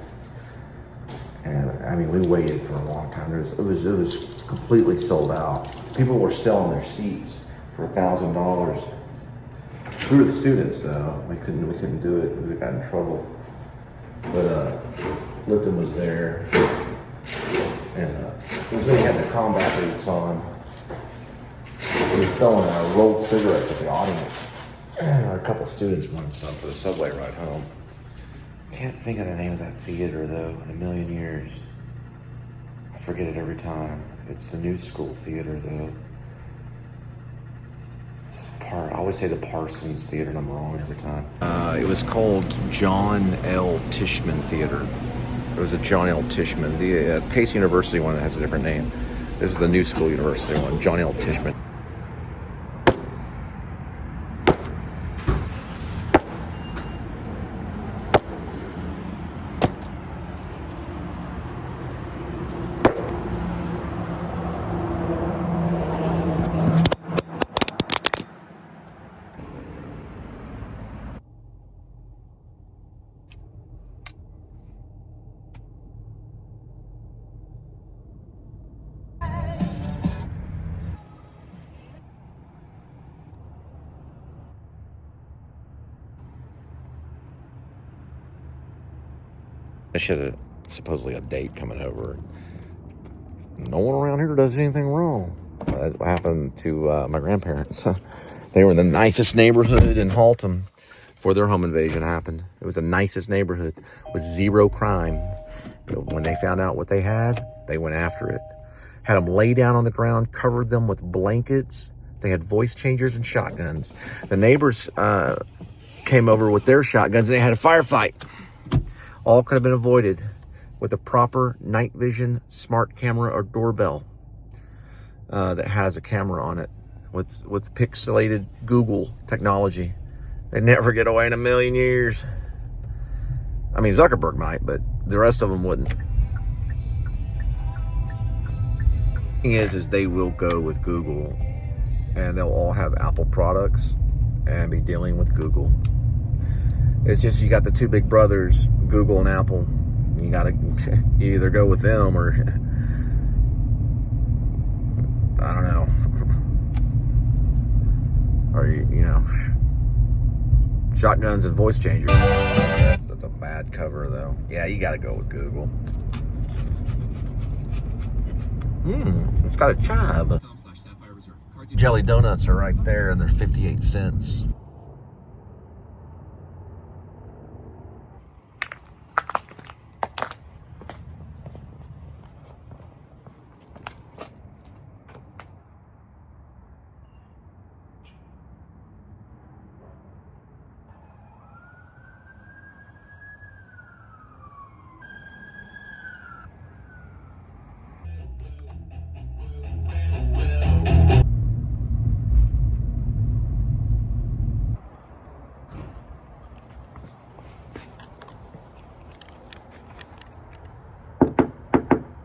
And we waited for a long time. It was completely sold out. People were selling their seats for $1,000. We were the students, though. We couldn't do it. We got in trouble. But Lipton was there, and he had the combat boots on. He was throwing rolled cigarettes at the audience. A couple of students wanted some for the subway ride home. Can't think of the name of that theater though in a million years. I forget it every time. It's the New School Theater though. I always say the Parsons Theater and I'm wrong every time. It was called John L. Tishman Theater. It was a John L. Tishman. The Pace University one has a different name. This is the New School University one, John L. Tishman. She had supposedly a date coming over. No one around here does anything wrong. That's what happened to my grandparents. They were in the nicest neighborhood in Halton before their home invasion happened. It was the nicest neighborhood with zero crime. But when they found out what they had, they went after it. Had them lay down on the ground, covered them with blankets. They had voice changers and shotguns. The neighbors came over with their shotguns and they had a firefight. All could have been avoided with a proper night vision smart camera or doorbell that has a camera on it with pixelated Google technology. They'd never get away in a million years. I mean, Zuckerberg might, but the rest of them wouldn't. The thing is they will go with Google, and they'll all have Apple products and be dealing with Google. It's just you got the two big brothers, Google and Apple. You gotta you either go with them or I don't know, or you know, shotguns and voice changers. That's a bad cover though. Yeah, you gotta go with Google. It's got a chive. Jelly donuts are right there, and they're 58 cents.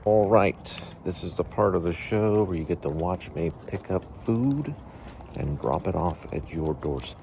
All right, this is the part of the show where you get to watch me pick up food and drop it off at your doorstep.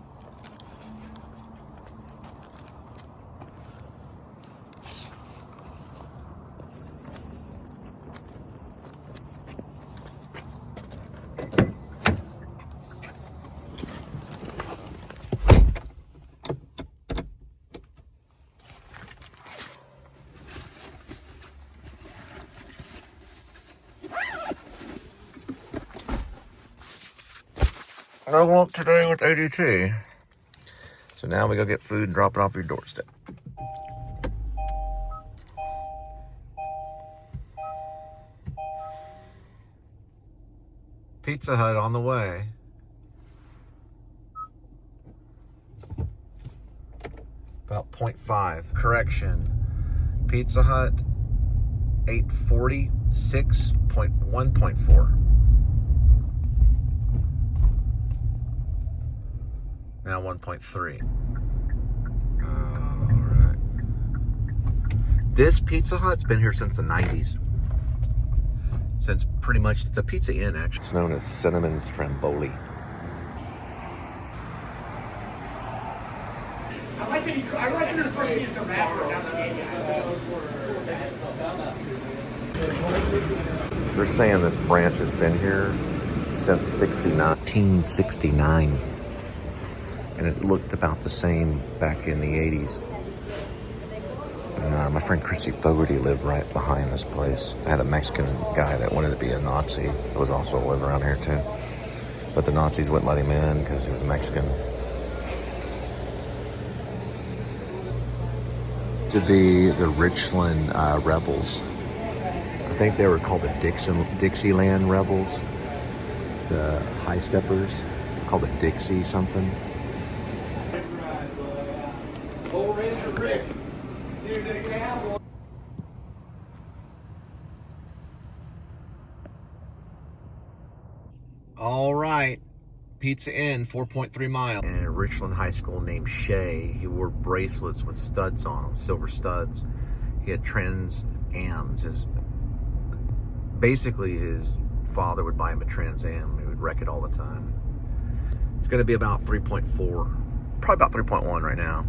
I want today with ADT. So now we go get food and drop it off your doorstep. Pizza Hut on the way. About 0.5. Correction. Pizza Hut 846.1.4. Now 1.3. All right. This Pizza Hut's been here since the 90s. Since pretty much the Pizza Inn, actually. It's known as Cinnamon Stromboli. I like that the first thing is the rapper. They're saying this branch has been here since 1969. And it looked about the same back in the 80s. And, my friend Chrissy Fogarty lived right behind this place. I had a Mexican guy that wanted to be a Nazi that was also living around here too. But the Nazis wouldn't let him in because he was Mexican. To be the Richland Rebels. I think they were called the Dixieland Rebels. The High Steppers, called the Dixie something. All right, Pizza Inn, 4.3 miles. And at Richland High School named Shay, he wore bracelets with studs on them, silver studs. He had Trans Ams. Basically, his father would buy him a Trans Am. He would wreck it all the time. It's going to be about 3.4, probably about 3.1 right now.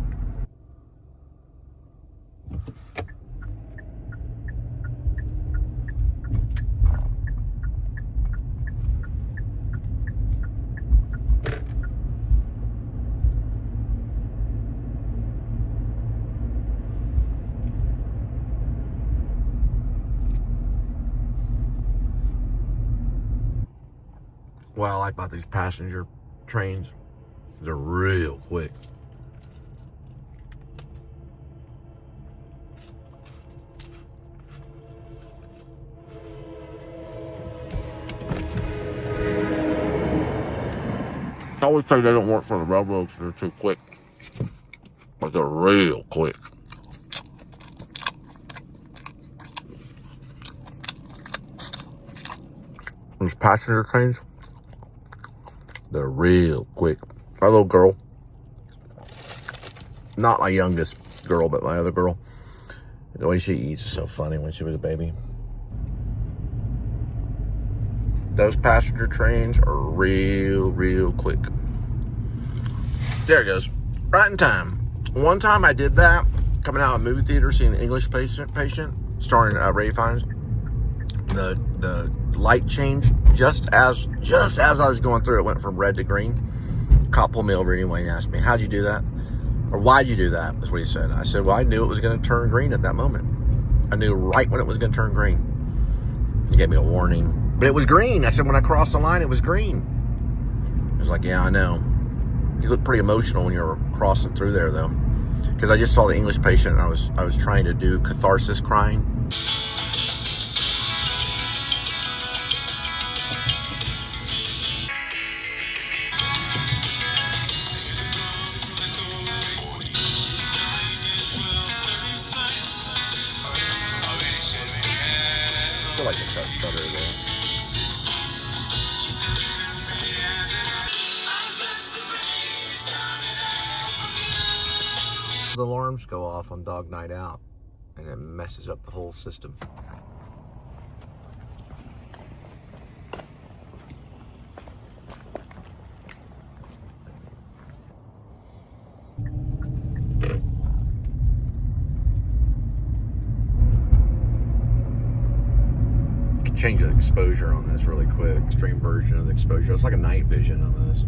what I like about these passenger trains, they're real quick. I always say they don't work for the railroads, they're too quick. But they're real quick. These passenger trains, they're real quick. My little girl, not my youngest girl, but my other girl, the way she eats is so funny when she was a baby. Those passenger trains are real quick. There it goes. Right in time. One time I did that, coming out of a movie theater, seeing The English Patient, starring Ray Fiennes. The light changed just as I was going through. It went from red to green. Cop pulled me over anyway and asked me, "How'd you do that?" Or "Why'd you do that?" That's what he said. I said, "Well, I knew it was going to turn green at that moment. I knew right when it was going to turn green." He gave me a warning, but it was green. I said, "When I crossed the line, it was green." He was like, "Yeah, I know. You look pretty emotional when you were crossing through there, though." Because I just saw The English Patient, and I was trying to do catharsis crying. I feel like it's touch better there. The alarms go off on Dog Night Out, and it messes up the whole system. You can change the exposure on this really quick. Extreme version of the exposure. It's like a night vision on this.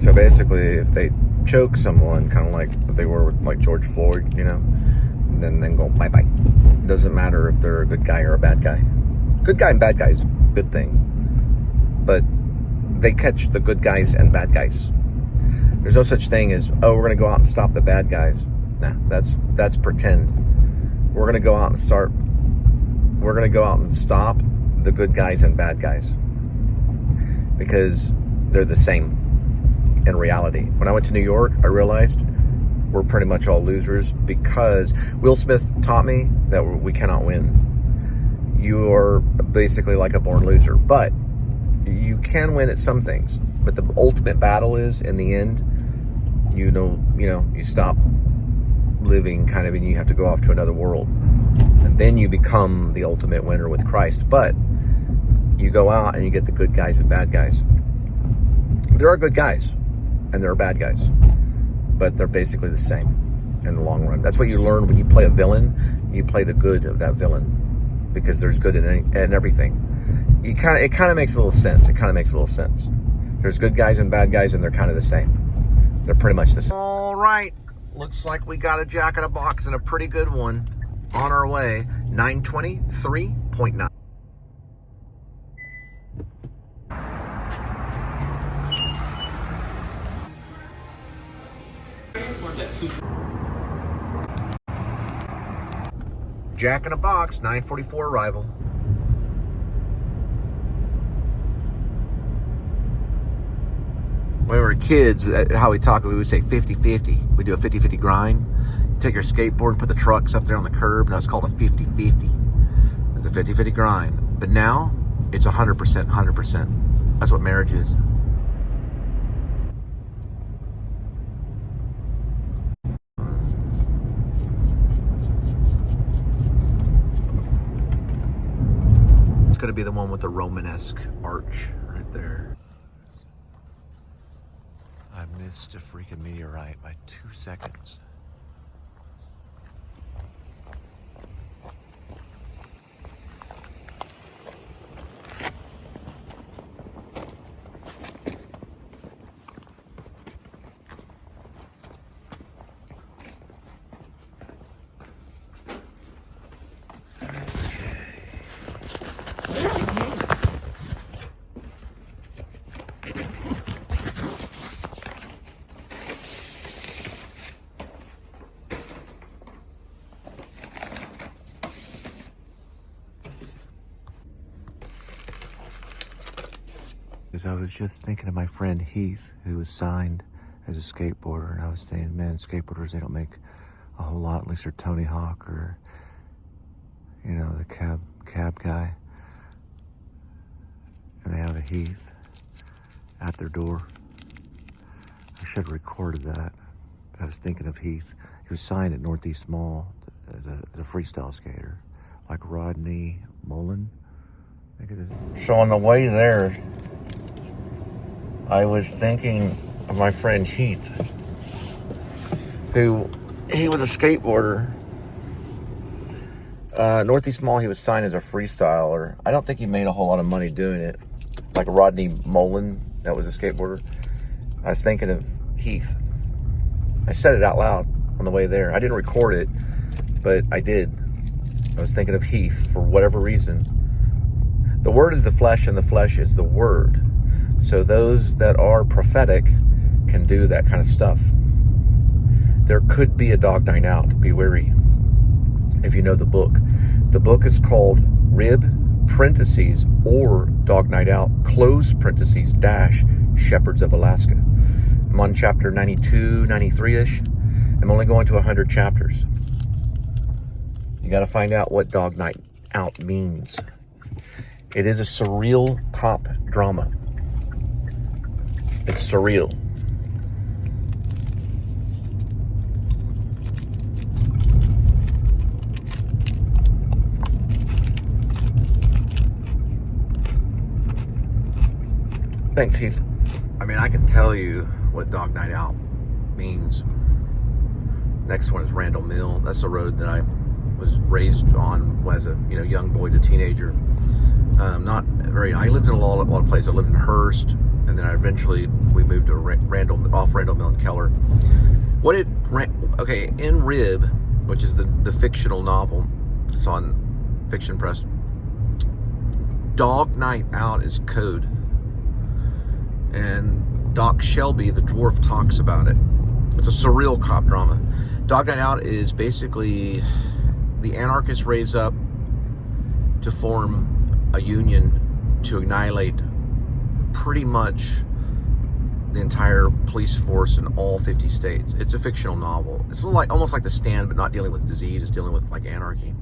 So basically, if they choke someone, kind of like what they were with like George Floyd, you know, then go bye-bye. It doesn't matter if they're a good guy or a bad guy. Good guy and bad guy is a good thing. But they catch the good guys and bad guys. There's no such thing as, oh, we're going to go out and stop the bad guys. Nah, that's pretend. We're going to go out and stop the good guys and bad guys. Because they're the same. In reality, when I went to New York, I realized we're pretty much all losers because Will Smith taught me that we cannot win. You are basically like a born loser, but you can win at some things. But the ultimate battle is, in the end, you stop living kind of, and you have to go off to another world, and then you become the ultimate winner with Christ. But you go out and you get the good guys and bad guys. There are good guys. And there are bad guys, but they're basically the same in the long run. That's what you learn when you play a villain. You play the good of that villain because there's good in everything. It kind of makes a little sense. There's good guys and bad guys, and they're kind of the same. They're pretty much the same. All right, looks like we got a Jack in a Box and a pretty good one on our way. 923.9. Jack in a Box, 9:44 arrival. When we were kids, how we talk, we would say 50-50. We do a 50-50 grind. You take your skateboard and put the trucks up there on the curb. That's called a 50-50. It's a 50-50 grind. But now, it's 100%. That's what marriage is. It's going to be the one with the Romanesque arch right there. I missed a freaking meteorite by 2 seconds. Because I was just thinking of my friend Heath, who was signed as a skateboarder, and I was saying, man, skateboarders, they don't make a whole lot unless they're Tony Hawk or, you know, the cab guy. And they have a Heath at their door. I should have recorded that. I was thinking of Heath. He was signed at Northeast Mall as a freestyle skater, like Rodney Mullen. I think it is. So on the way there, I was thinking of my friend Heath, who, he was a skateboarder. Northeast Mall, he was signed as a freestyler. I don't think he made a whole lot of money doing it. Like Rodney Mullen, that was a skateboarder. I was thinking of Heath. I said it out loud on the way there. I didn't record it, but I did. I was thinking of Heath for whatever reason. The word is the flesh, and the flesh is the word. So those that are prophetic can do that kind of stuff. There could be a dog night out. Be wary if you know the book. The book is called R.I.B, parentheses, or Dog Night Out, close parentheses, dash, Shepherds of Alaska. I'm on chapter 92, 93-ish. I'm only going to 100 chapters. You got to find out what Dog Night Out means. It is a surreal cop drama. It's surreal. Thanks, Heath. I mean, I can tell you what Dog Night Out means. Next one is Randall Mill. That's the road that I was raised on as a young boy to teenager. I lived in a lot of places. I lived in Hearst, and then we moved to off Randall Mill and Keller. In R.I.B, which is the fictional novel, it's on Fiction Press. Dog Night Out is code. And Doc Shelby, the dwarf, talks about it. It's a surreal cop drama. Dog Night Out is basically the anarchists raise up to form a union to annihilate pretty much the entire police force in all 50 states. It's a fictional novel. It's almost like The Stand, but not dealing with disease. It's dealing with like anarchy.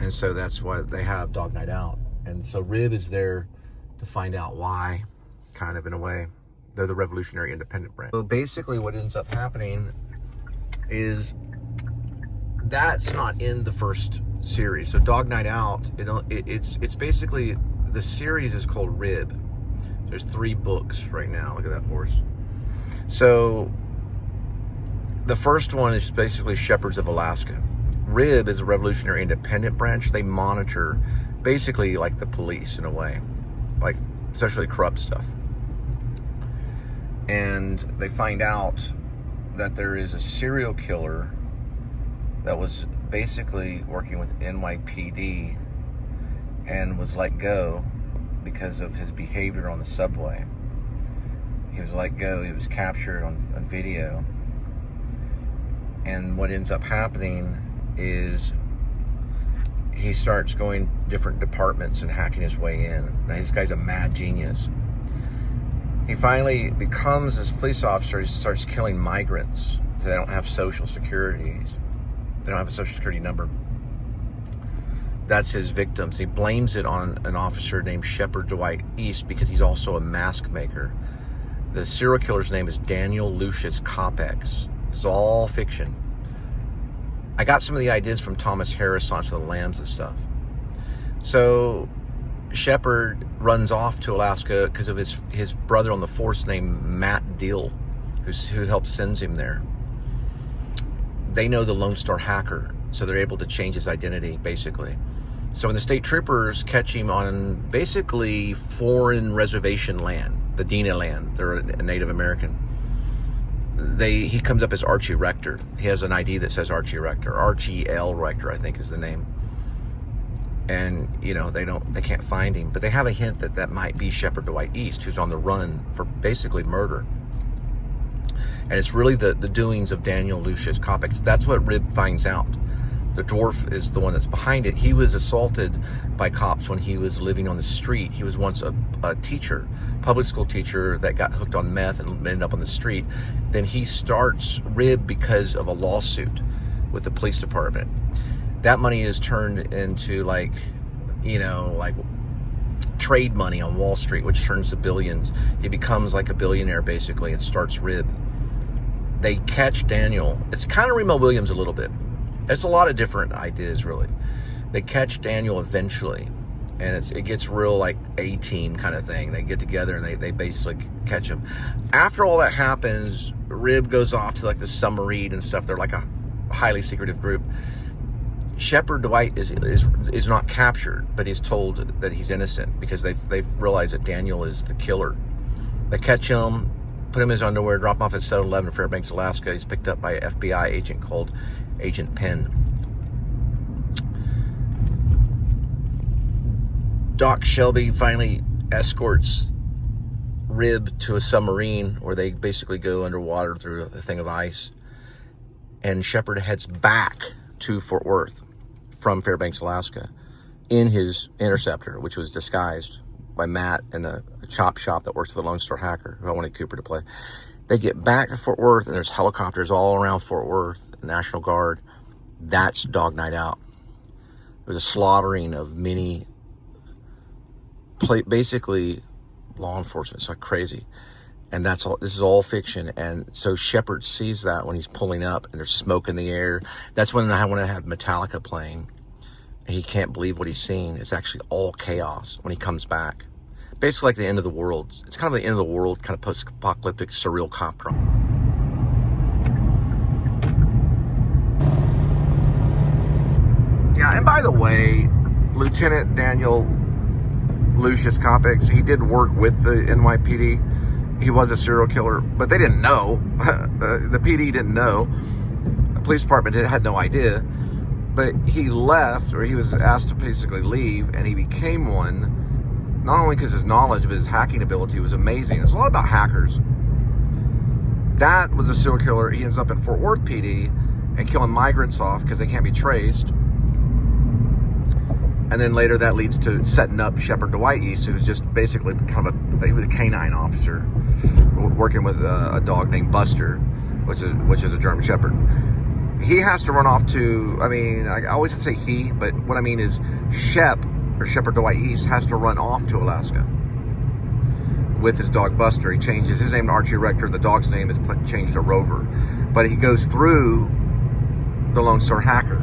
And so that's why they have Dog Night Out. And so R.I.B is there to find out why, kind of in a way. They're the revolutionary independent brand. So basically what ends up happening is that's not in the first series. So Dog Night Out, it's basically, the series is called R.I.B. There's 3 books right now. Look at that horse. So the first one is basically Shepherds of Alaska. R.I.B is a revolutionary independent branch. They monitor basically like the police in a way, like sexually corrupt stuff. And they find out that there is a serial killer that was basically working with NYPD and was let go because of his behavior on the subway. He was let go. He was captured on video. And what ends up happening is he starts going different departments and hacking his way in. Now, this guy's a mad genius. He finally becomes this police officer. He starts killing migrants. They don't have social security. They don't have a social security number. That's his victims. He blames it on an officer named Shepard Dwight East because he's also a mask maker. The serial killer's name is Daniel Lucius Copex. It's all fiction. I got some of the ideas from Thomas Harris on the Lambs and stuff. So Shepard runs off to Alaska because of his brother on the force named Matt Dill, who helped sends him there. They know the Lone Star hacker, so they're able to change his identity, basically. So when the state troopers catch him on basically foreign reservation land, the Dina land, they're a Native American, he comes up as Archie Rector. He has an ID that says Archie Rector. Archie L. Rector, I think, is the name. And they can't find him, but they have a hint that might be Shepard Dwight East, who's on the run for basically murder. And it's really the doings of Daniel Lucius Copex. That's what R.I.B finds out. the dwarf is the one that's behind it. He was assaulted by cops when he was living on the street. He was once a teacher, public school teacher that got hooked on meth and ended up on the street. Then he starts R.I.B because of a lawsuit with the police department. That money is turned into like trade money on Wall Street, which turns to billions. He becomes like a billionaire basically and starts R.I.B. They catch Daniel. It's kind of Remo Williams a little bit. It's a lot of different ideas, really. They catch Daniel eventually, and it gets real like A-Team kind of thing. They get together and they basically catch him. After all that happens, R.I.B goes off to like the submarine and stuff. They're like a highly secretive group. Shepard Dwight is not captured, but he's told that he's innocent because they've realized that Daniel is the killer. They catch him, put him in his underwear, drop him off at 7-Eleven in Fairbanks, Alaska. He's picked up by an FBI agent called Agent Penn. Doc Shelby finally escorts R.I.B to a submarine where they basically go underwater through a thing of ice. And Shepard heads back to Fort Worth from Fairbanks, Alaska in his Interceptor, which was disguised by Matt and a chop shop that works for the Lone Star Hacker, who I wanted Cooper to play. They get back to Fort Worth, and there's helicopters all around Fort Worth, National Guard. That's Dog Night Out. There's a slaughtering of many, basically law enforcement. It's like crazy. And that's all. This is all fiction. And so Shepard sees that when he's pulling up and there's smoke in the air. That's when I want to have Metallica playing. And he can't believe what he's seeing. It's actually all chaos when he comes back. Basically like the end of the world. It's kind of the end of the world, kind of post-apocalyptic, surreal cop drama. Yeah, and by the way, Lieutenant Daniel Lucius Coppix, he did work with the NYPD. He was a serial killer, but they didn't know. The PD didn't know. The police department had no idea. But he left, or he was asked to basically leave, and he became one, not only because his knowledge, but his hacking ability was amazing. It's a lot about hackers. That was a serial killer. He ends up in Fort Worth PD and killing migrants off because they can't be traced. And then later that leads to setting up Shepard Dwight East, who's just basically kind of he was a canine officer working with a dog named Buster, which is a German Shepherd. He has to run off to, I mean, I always say he, but what I mean is Shepard Dwight East has to run off to Alaska with his dog Buster. He changes his name to Archie Rector. The dog's name is changed to Rover. But he goes through the Lone Star Hacker,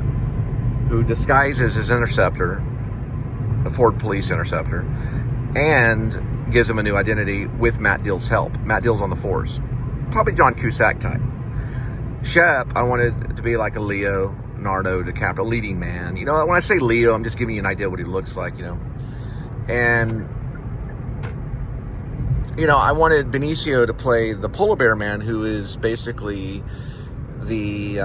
who disguises his Interceptor, a Ford Police Interceptor, and gives him a new identity with Matt Dill's help. Matt Dill's on the force. Probably John Cusack type. Shep, I wanted to be like a Leonardo DiCaprio, leading man. You know, when I say Leo, I'm just giving you an idea what he looks like, you know. And, you know, I wanted Benicio to play the polar bear man, who is basically the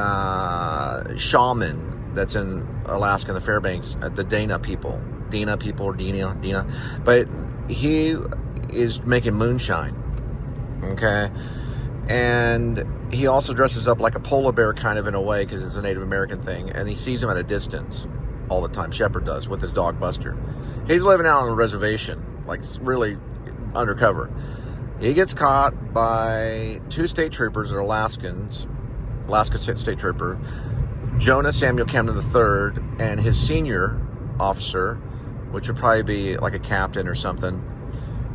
shaman that's in Alaska and the Fairbanks, the Dana people. But he is making moonshine, okay? And he also dresses up like a polar bear kind of in a way because it's a Native American thing. And he sees him at a distance all the time. Shepard does with his dog Buster. He's living out on a reservation, like really undercover. He gets caught by two state troopers that are Alaskans, Alaska State Trooper, Jonah Samuel Camden III, and his senior officer, which would probably be like a captain or something,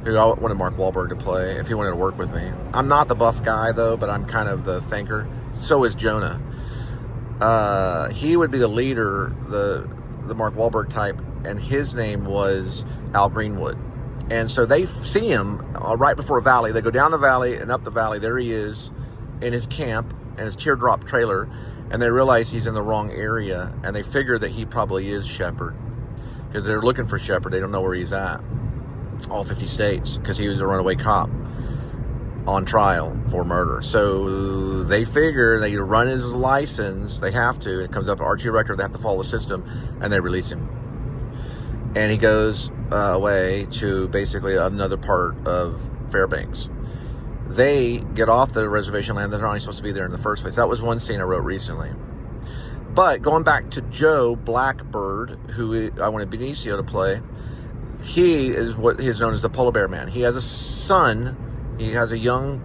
who I wanted Mark Wahlberg to play if he wanted to work with me. I'm not the buff guy, though, but I'm kind of the thinker. So is Jonah. He would be the leader, the Mark Wahlberg type, and his name was Al Greenwood. And so they see him right before a valley. They go down the valley and up the valley. There he is in his camp and his teardrop trailer, and they realize he's in the wrong area, and they figure that he probably is Shepard because they're looking for Shepard. They don't know where he's at. All 50 states, because he was a runaway cop on trial for murder. So they figure they run his license. They have to. It comes up Archie Rector. They have to follow the system, and they release him. And he goes away to basically another part of Fairbanks. They get off the reservation land. They're not supposed to be there in the first place. That was one scene I wrote recently. But going back to Joe Blackbird, who I wanted Benicio to play, he is what is known as the Polar Bear Man. He has a son. He has a young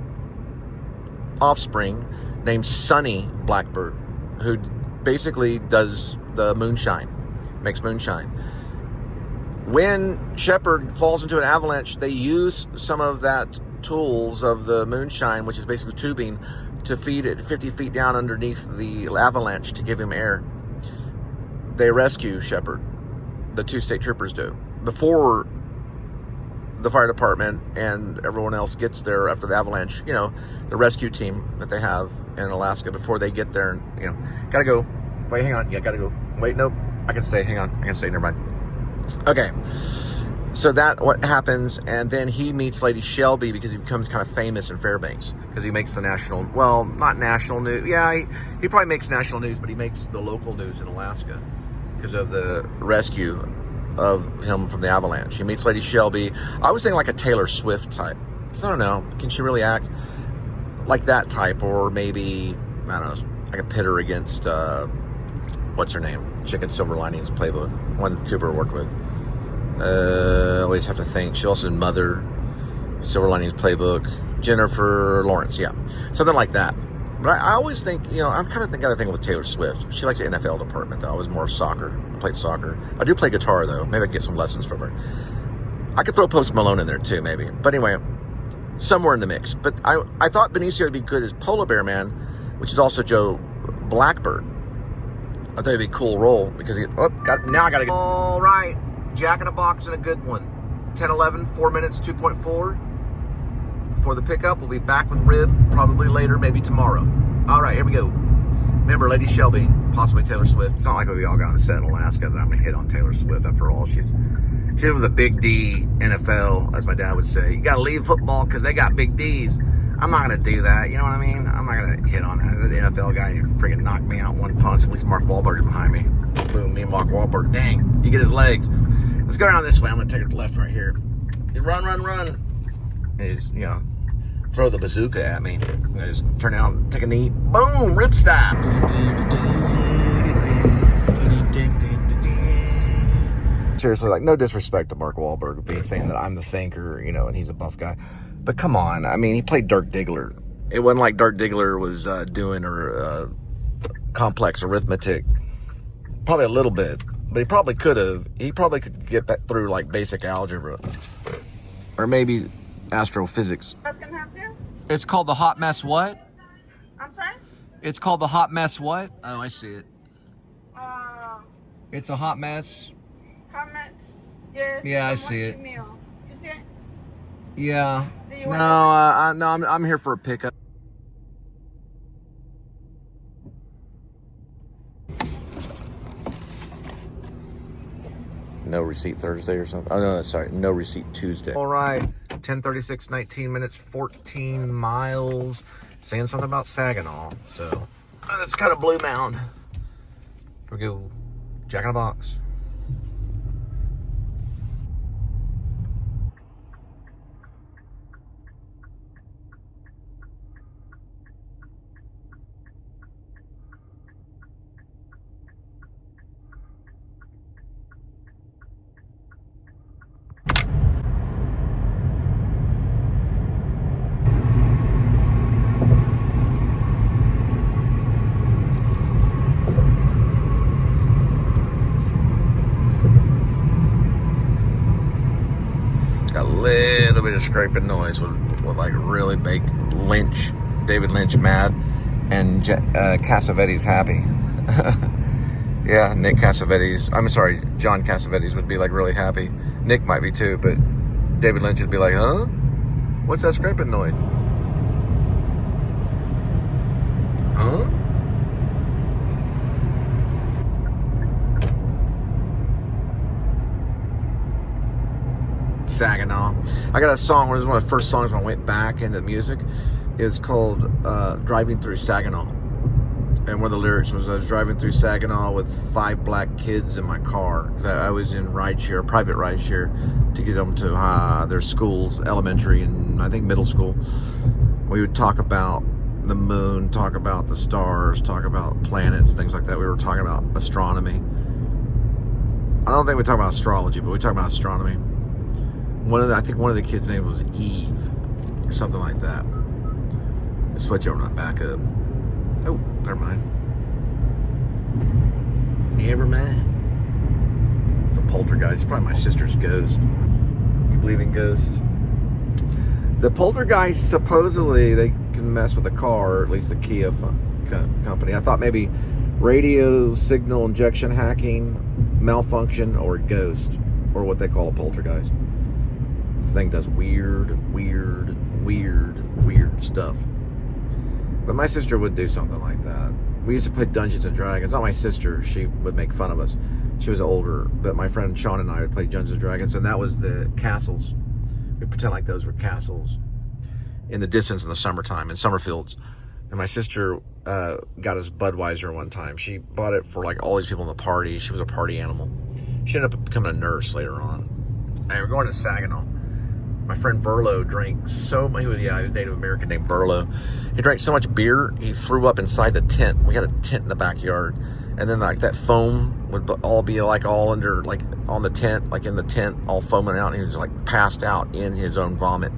offspring named Sonny Blackbird, who basically does the moonshine, makes moonshine. When Shepard falls into an avalanche, they use some of that tools of the moonshine, which is basically tubing, to feed it 50 feet down underneath the avalanche to give him air. They rescue Shepard. The 2 state troopers do. Before the fire department and everyone else gets there after the avalanche, you know, the rescue team that they have in Alaska, before they get there, and, you know, gotta go. Wait, hang on. Yeah, gotta go. Wait, nope. I can stay. Hang on. I can stay. Never mind. Okay. So that what happens, and then he meets Lady Shelby because he becomes kind of famous in Fairbanks because he makes the national, well, not national news. Yeah, he probably makes national news, but he makes the local news in Alaska because of the rescue of him from the avalanche. He meets Lady Shelby. I was thinking like a Taylor Swift type. Because I don't know, can she really act like that type? Or maybe, I don't know, I could pit her against, what's her name? Chicken Silver Linings Playbook. One Cooper worked with. I always have to think. She also did Mother, Silver Linings Playbook, Jennifer Lawrence, yeah. Something like that. But I always think, you know, I'm kind of got to think with Taylor Swift. She likes the NFL department, though. I was more soccer. I played soccer. I do play guitar, though. Maybe I could get some lessons from her. I could throw Post Malone in there, too, maybe. But anyway, somewhere in the mix. But I thought Benicio would be good as Polar Bear Man, which is also Joe Blackbird. I thought it'd be a cool role because now I got to go. All right. Jack in a Box and a good one. 10-11, 4 minutes, 2.4. For the pickup, we'll be back with R.I.B. probably later, maybe tomorrow. All right, here we go. Remember, Lady Shelby, possibly Taylor Swift. It's not like we all got on set in Alaska that I'm going to hit on Taylor Swift. After all, she's with a big D NFL, as my dad would say. You got to leave football because they got big Ds. I'm not going to do that. You know what I mean? I'm not going to hit on that. The NFL guy freaking knocked me out one punch. At least Mark Wahlberg is behind me. Boom, me and Mark Wahlberg. Dang, you get his legs. Let's go around this way. I'm going to take it left right here. Run. Is, you know, throw the bazooka at me. I'm gonna just turn out and take a knee. Boom! Rip stop! Seriously, like, no disrespect to Mark Wahlberg being saying that I'm the thinker, you know, and he's a buff guy. But come on, I mean, he played Dirk Diggler. It wasn't like Dirk Diggler was doing complex arithmetic. Probably a little bit, but he probably could have. He probably could get back through like basic algebra, or maybe astrophysics. What's gonna happen? It's called the Hot Mess what? I'm sorry? It's called the Hot Mess what? Oh, I see it. It's a hot mess. Comments? Yes. Yeah, I see it. Meal. You see it? Yeah. Do you No, want no, I'm here for a pickup. No receipt Thursday or something. Oh, no, sorry. No receipt Tuesday. All right. 10:36, 19 minutes, 14 miles. Saying something about Saginaw. So, that's kind of Blue Mound. Here we go. Jack in a Box. Little bit of scraping noise would like really make David Lynch mad, and Cassavetes happy. Yeah, John Cassavetes would be like really happy. Nick might be too, but David Lynch would be like, huh? What's that scraping noise? Huh? Saginaw. I got a song, it was one of the first songs when I went back into music. It's called Driving Through Saginaw. And one of the lyrics was, I was driving through Saginaw with 5 black kids in my car. I was in rideshare, private rideshare, to get them to their schools, elementary and I think middle school. We would talk about the moon, talk about the stars, talk about planets, things like that. We were talking about astronomy. I don't think we talk about astrology, but we talk about astronomy. I think one of the kids' name was Eve, or something like that. Let's switch over and back up. Oh, never mind. Never mind. It's a poltergeist. It's probably my sister's ghost. You believe in ghosts? The poltergeist, supposedly, they can mess with a car, or at least the Kia company. I thought maybe radio signal injection hacking, malfunction, or ghost, or what they call a poltergeist. This thing does weird stuff. But my sister would do something like that. We used to play Dungeons and Dragons. Not my sister, she would make fun of us. She was older, but my friend Sean and I would play Dungeons and Dragons, and that was the castles. We pretend like those were castles in the distance in the summertime, in Summerfields. And my sister got us Budweiser one time. She bought it for like all these people in the party. She was a party animal. She ended up becoming a nurse later on. And we're going to Saginaw. My friend Burlow drank so much. He was Native American named Burlow. He drank so much beer, he threw up inside the tent. We had a tent in the backyard. And then like that foam would all be like all under, like on the tent, like in the tent, all foaming out. And he was like passed out in his own vomit.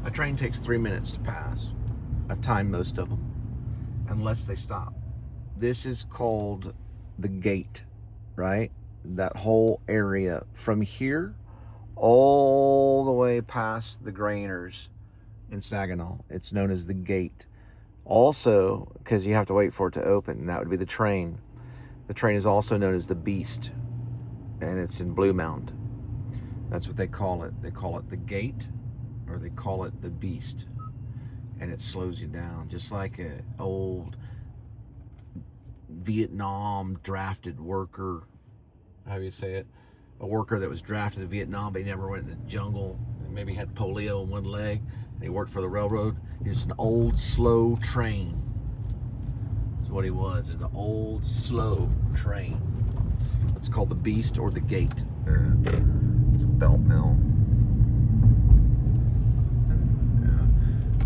A train takes 3 minutes to pass. I've timed most of them, unless they stop. This is called the gate, right? That whole area from here all the way past the Grainers in Saginaw. It's known as the gate. Also, because you have to wait for it to open, and that would be the train. The train is also known as the Beast, and it's in Blue Mound. That's what they call it. They call it the gate, or they call it the Beast, and it slows you down, just like an old Vietnam drafted worker. How do you say it? A worker that was drafted to Vietnam, but he never went in the jungle. Maybe had polio in one leg. And he worked for the railroad. He's an old, slow train. That's what he was, an old, slow train. It's called the Beast or the Gate. It's a belt mill.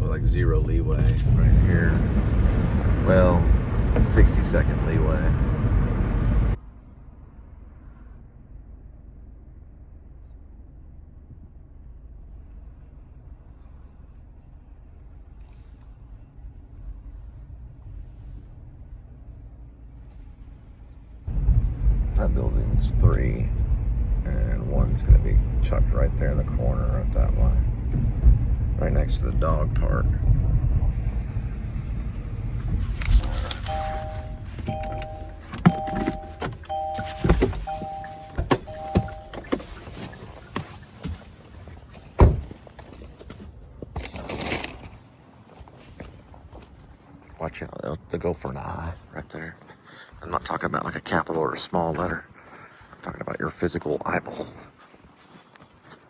Like 0 leeway right here. Well, 60-second leeway. That building's 3, and one's gonna be chucked right there in the corner of that one. Right next to the dog park. Watch out, they'll go for an eye right there. I'm not talking about like a capital or a small letter. I'm talking about your physical eyeball.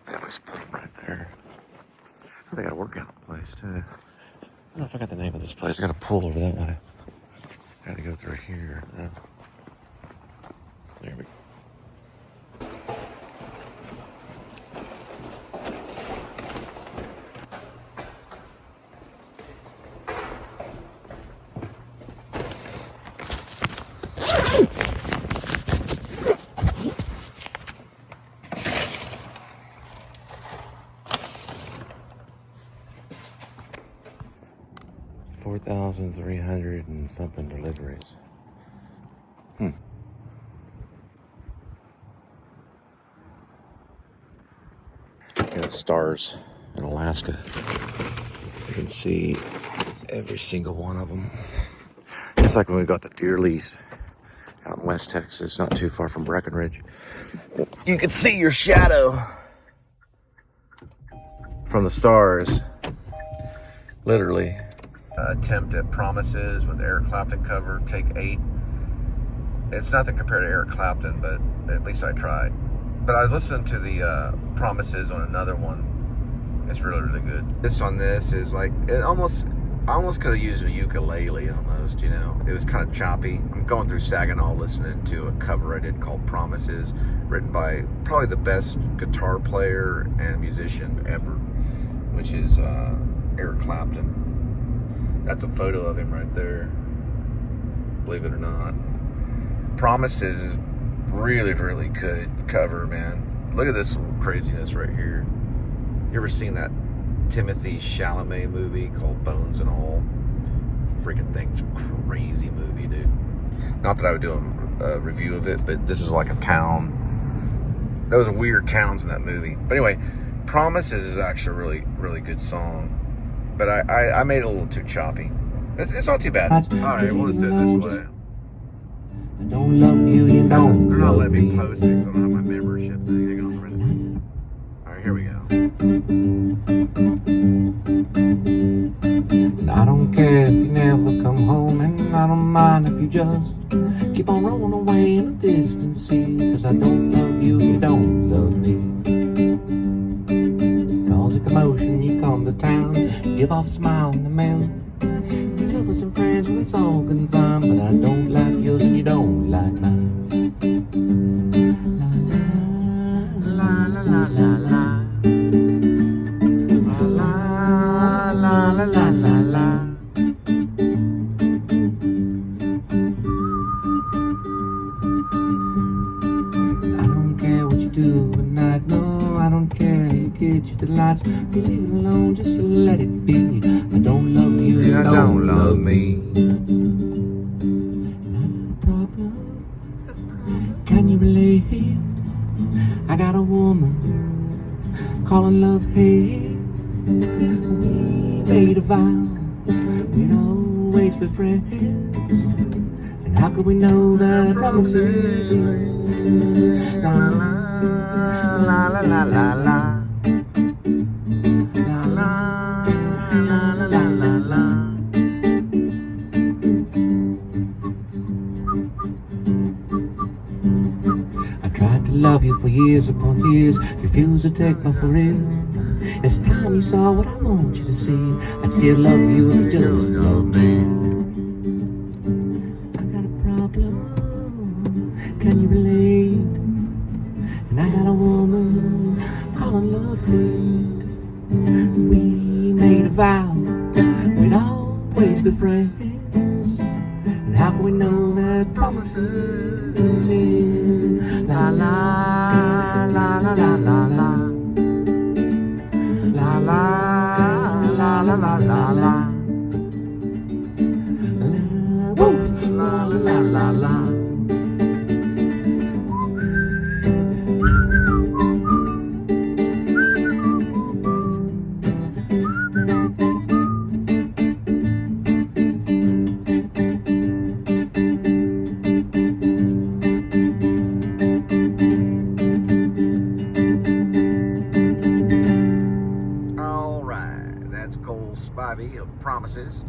They always put them right there. They got a workout place too. I don't know if I got the name of this place. I got a pool over that way. I gotta go through here. There we go. 2,300 and something deliveries. The stars in Alaska. You can see every single one of them. Just like when we got the deer lease out in West Texas, not too far from Breckenridge. You can see your shadow from the stars, literally. Attempt at Promises with Eric Clapton cover, take 8. It's nothing compared to Eric Clapton, but at least I tried. But I was listening to the Promises on another one. It's really, really good. This on this is like, I almost could have used a ukulele almost, you know. It was kind of choppy. I'm going through Saginaw listening to a cover I did called Promises, written by probably the best guitar player and musician ever, which is Eric Clapton. That's a photo of him right there, believe it or not. Promises is really, really good cover, man. Look at this craziness right here. You ever seen that Timothy Chalamet movie called Bones and All? Freaking thing's crazy movie, dude. Not that I would do a review of it, but this is like a town. Those weird towns in that movie. But anyway, Promises is actually a really, really good song. But I made it a little too choppy. It's not too bad. Alright, we'll just do it this way. I don't love you, you don't. They're not letting me post it, so I don't have my membership thing. Hang on a minute. Alright, here we go. And I don't care if you never come home, and I don't mind if you just keep on rolling away in the distant sea. Cause I don't love you, you don't love me. Cause a commotion, you come to town, give off a smile in the mail. You live with some friends, well it's all good and fine, but I don't like yours and you don't like mine. La la la la la la. La la la la la. I don't care what you do at night, no, I don't care. You get your delights, you leave it alone, just let it be. I don't love you, you don't love me. Problem? Can you relate? I got a woman calling love hate. We made a vow we'd always be friends. And how could we know that promises? La la la la la la la. La la la la la la la. I tried to love you for years upon years, refused to take my for real. It's time you saw what I want you to see. I'd still love you if you just love me. I got a problem, can you relate? And I got a woman calling love hate. We made a vow we'd always be friends. And how can we know that promises in? La la la la la la la. La la la la la la la. La la la la. Cole Spivey of Promises,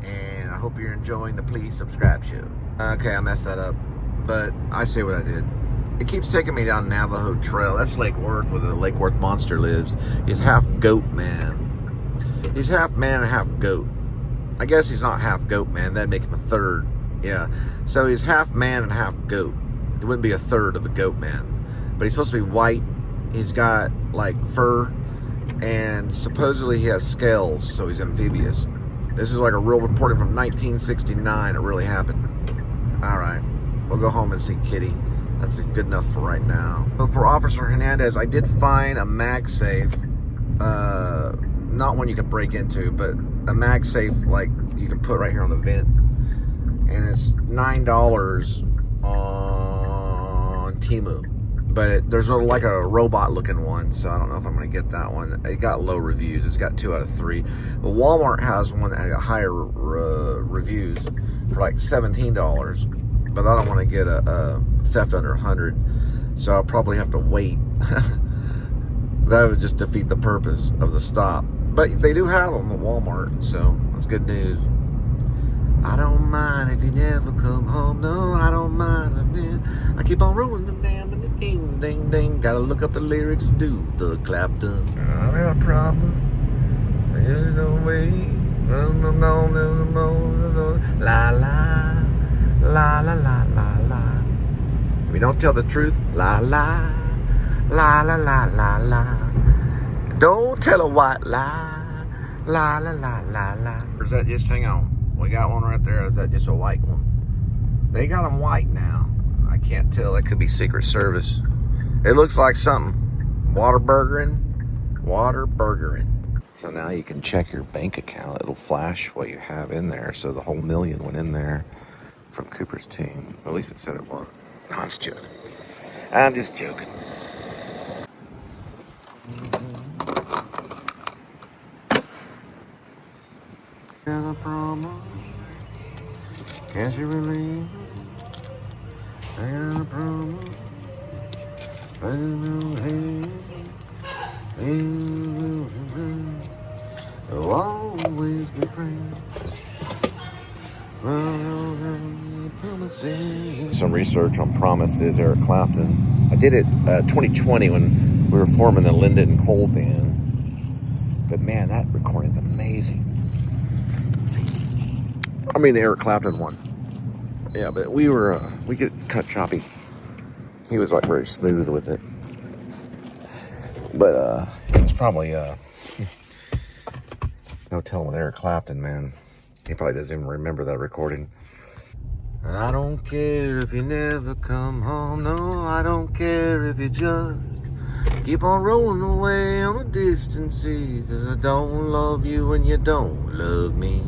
and I hope you're enjoying the Please Subscribe show. Okay, I messed that up, but I see what I did. It keeps taking me down Navajo Trail. That's Lake Worth, where the Lake Worth monster lives. He's half goat man. He's half man and half goat. I guess he's not half goat man. That'd make him a third. Yeah. So he's half man and half goat. He wouldn't be a third of a goat man. But he's supposed to be white. He's got like fur. And supposedly he has scales, so he's amphibious. This is like a real reporting from 1969. It really happened. Alright. We'll go home and see Kitty. That's good enough for right now. So for Officer Hernandez, I did find a MagSafe. Not one you can break into, but a MagSafe like you can put right here on the vent, and it's $9 on Temu. But there's like a robot looking one, so I don't know if I'm going to get that one. It got low reviews. It's got 2 out of 3. But Walmart has one that got higher reviews for like $17. But I don't want to get a theft under 100, so I'll probably have to wait. That would just defeat the purpose of the stop. But they do have them at Walmart, so that's good news. I don't mind if you never come home. No, I don't mind. I keep on rolling them down. Ding, ding, ding. Gotta look up the lyrics to do the Clapton. I got a problem. There's no way. No, no, no, no, no, no. La, la. La, la, la, la, la. If we don't tell the truth, la, la. La, la, la, la, la. Don't tell a white lie. La, la, la, la, la. Or is that just, hang on. We got one right there. Is that just a white one? They got them white now. I can't tell. That could be Secret Service. It looks like something. Waterburgering. So now you can check your bank account. It'll flash what you have in there. So the whole million went in there from Cooper's team. At least it said it was. No, I'm just joking. I'm just joking. Got a problem. Can't you relate? I got a problem. I don't know, we'll always be friends. Some research on Promises, Eric Clapton. I did it 2020 when we were forming the Linn and Cole band. But man, that recording's amazing. I mean the Eric Clapton one. Yeah, but we get cut choppy. He was like very smooth with it. But it was probably no telling with Eric Clapton, man. He probably doesn't even remember that recording. I don't care if you never come home. No, I don't care if you just keep on rolling away on a distant sea. 'Cause I don't love you and you don't love me.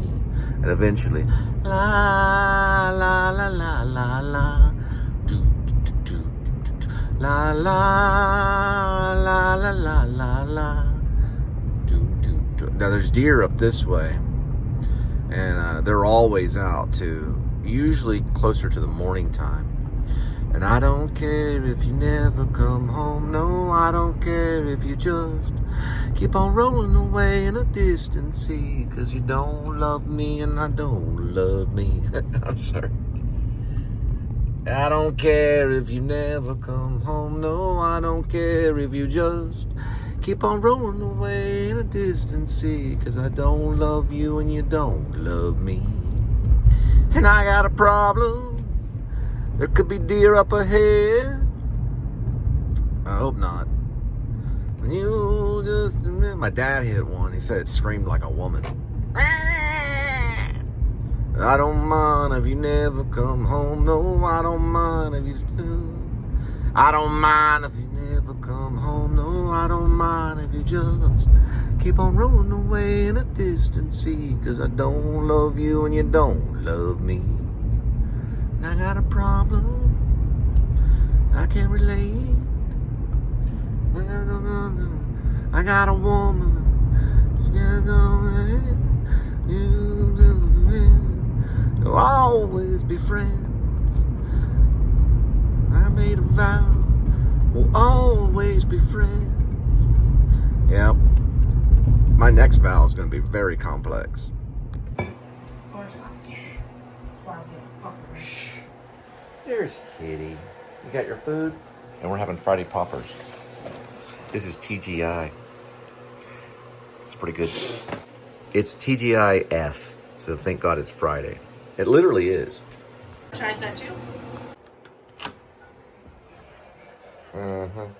And eventually, la la la la la la, do do do do, la la la la la la la, do do do. Now there's deer up this way, and they're always out too. Usually closer to the morning time. And I don't care if you never come home. No, I don't care if you just keep on rolling away in a distant sea. 'Cause you don't love me and I don't love me. I'm sorry. I don't care if you never come home. No, I don't care if you just keep on rolling away in a distant sea. 'Cause I don't love you and you don't love me. And I got a problem. There could be deer up ahead. I hope not. You just... My dad hit one. He said it screamed like a woman. I don't mind if you never come home. No, I don't mind if you still... I don't mind if you never come home. No, I don't mind if you just keep on rolling away in a distant sea. 'Cause I don't love you and you don't love me. And I got a problem. I can't relate. I got a woman. We'll always be friends. I made a vow. We'll always be friends. Yep. My next vow is going to be very complex. Shh. There's Kitty. You got your food? And we're having Friday poppers. This is TGI. It's pretty good. It's TGIF. So thank God it's Friday. It literally is. Tries that too? Mm-hmm.